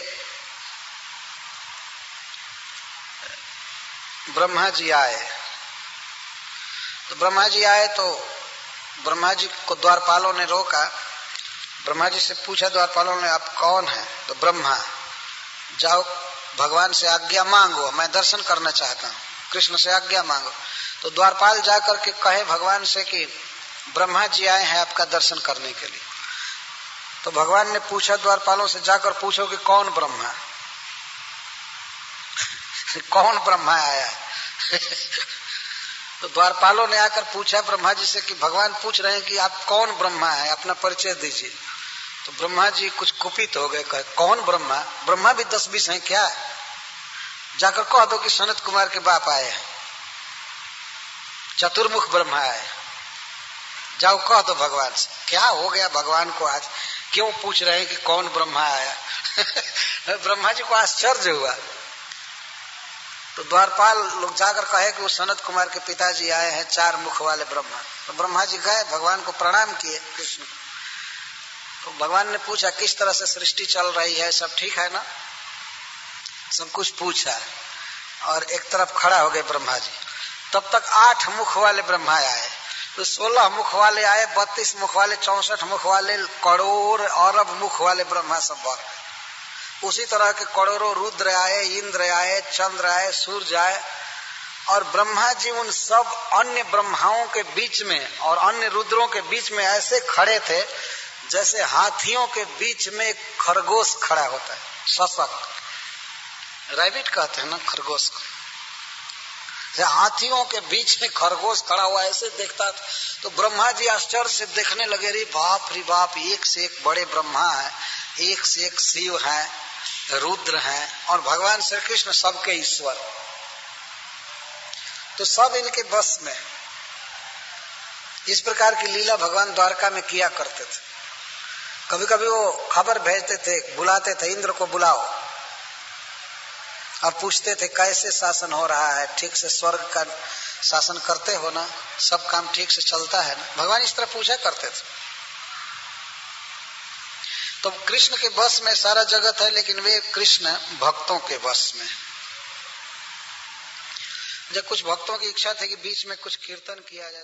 ब्रह्मा जी आए। तो ब्रह्मा जी आए तो ब्रह्मा जी को द्वारपालों ने रोका। ब्रह्मा जी से पूछा द्वारपालों ने, आप कौन हैं? तो ब्रह्मा, जाओ भगवान से आज्ञा मांगो, मैं दर्शन करना चाहता हूँ, कृष्ण से आज्ञा मांगो। तो द्वारपाल जाकर के कहे भगवान से कि ब्रह्मा जी आए हैं आपका दर्शन करने के लिए। तो भगवान ने पूछा द्वारपालों से, जाकर पूछो कि कौन ब्रह्मा कौन ब्रह्मा आया है तो द्वारपालों ने आकर पूछा ब्रह्मा जी से कि भगवान पूछ रहे हैं कि आप कौन ब्रह्मा है, अपना परिचय दीजिए। तो ब्रह्मा जी कुछ कुपित हो गए, कहे कौन ब्रह्मा? ब्रह्मा भी 10-20 हैं क्या? जाकर कह दो कि सनत कुमार के बाप आए हैं, चतुर्मुख ब्रह्मा आए। जाओ कह दो भगवान से। क्या हो गया भगवान को आज, क्यों पूछ रहे हैं कि कौन ब्रह्मा आया ब्रह्मा जी को आश्चर्य हुआ। तो द्वारपाल लोग जाकर कहे कि वो सनत कुमार के पिताजी आए हैं, 4 मुख वाले ब्रह्मा। तो ब्रह्मा जी गए, भगवान को प्रणाम किए कृष्ण। तो भगवान ने पूछा किस तरह से सृष्टि चल रही है, सब ठीक है ना? सब कुछ पूछा और एक तरफ खड़ा हो गए ब्रह्मा जी। तब तक 8 मुख वाले ब्रह्मा आए, तो 16 मुख वाले आए, 32 मुख वाले, 64 मुख वाले, करोड़ अरब मुख वाले ब्रह्मा सब बढ़। उसी तरह के करोड़ों रुद्र आए, इंद्र आए, चंद्र आए, सूर्य आए। और ब्रह्मा जी उन सब अन्य ब्रह्माओं के बीच में और अन्य रुद्रों के बीच में ऐसे खड़े थे जैसे हाथियों के बीच में खरगोश खड़ा होता है, शशक, रैबिट कहते हैं ना खरगोश को। हाथियों के बीच में खरगोश खड़ा हुआ ऐसे देखता था। तो ब्रह्मा जी आश्चर्य से देखने लगे, रे बाप, एक से एक बड़े ब्रह्मा है, एक से एक शिव हैं, रुद्र हैं, और भगवान श्री कृष्ण सबके ईश्वर। तो सब इनके बस में। इस प्रकार की लीला भगवान द्वारका में किया करते थे। कभी कभी वो खबर भेजते थे, बुलाते थे, इंद्र को बुलाओ, और पूछते थे कैसे शासन हो रहा है, ठीक से स्वर्ग का शासन करते हो ना, सब काम ठीक से चलता है ना? भगवान इस तरह पूछा करते थे। तो कृष्ण के बस में सारा जगत है, लेकिन वे कृष्ण भक्तों के बस में। जब कुछ भक्तों की इच्छा थी कि बीच में कुछ कीर्तन किया जाए।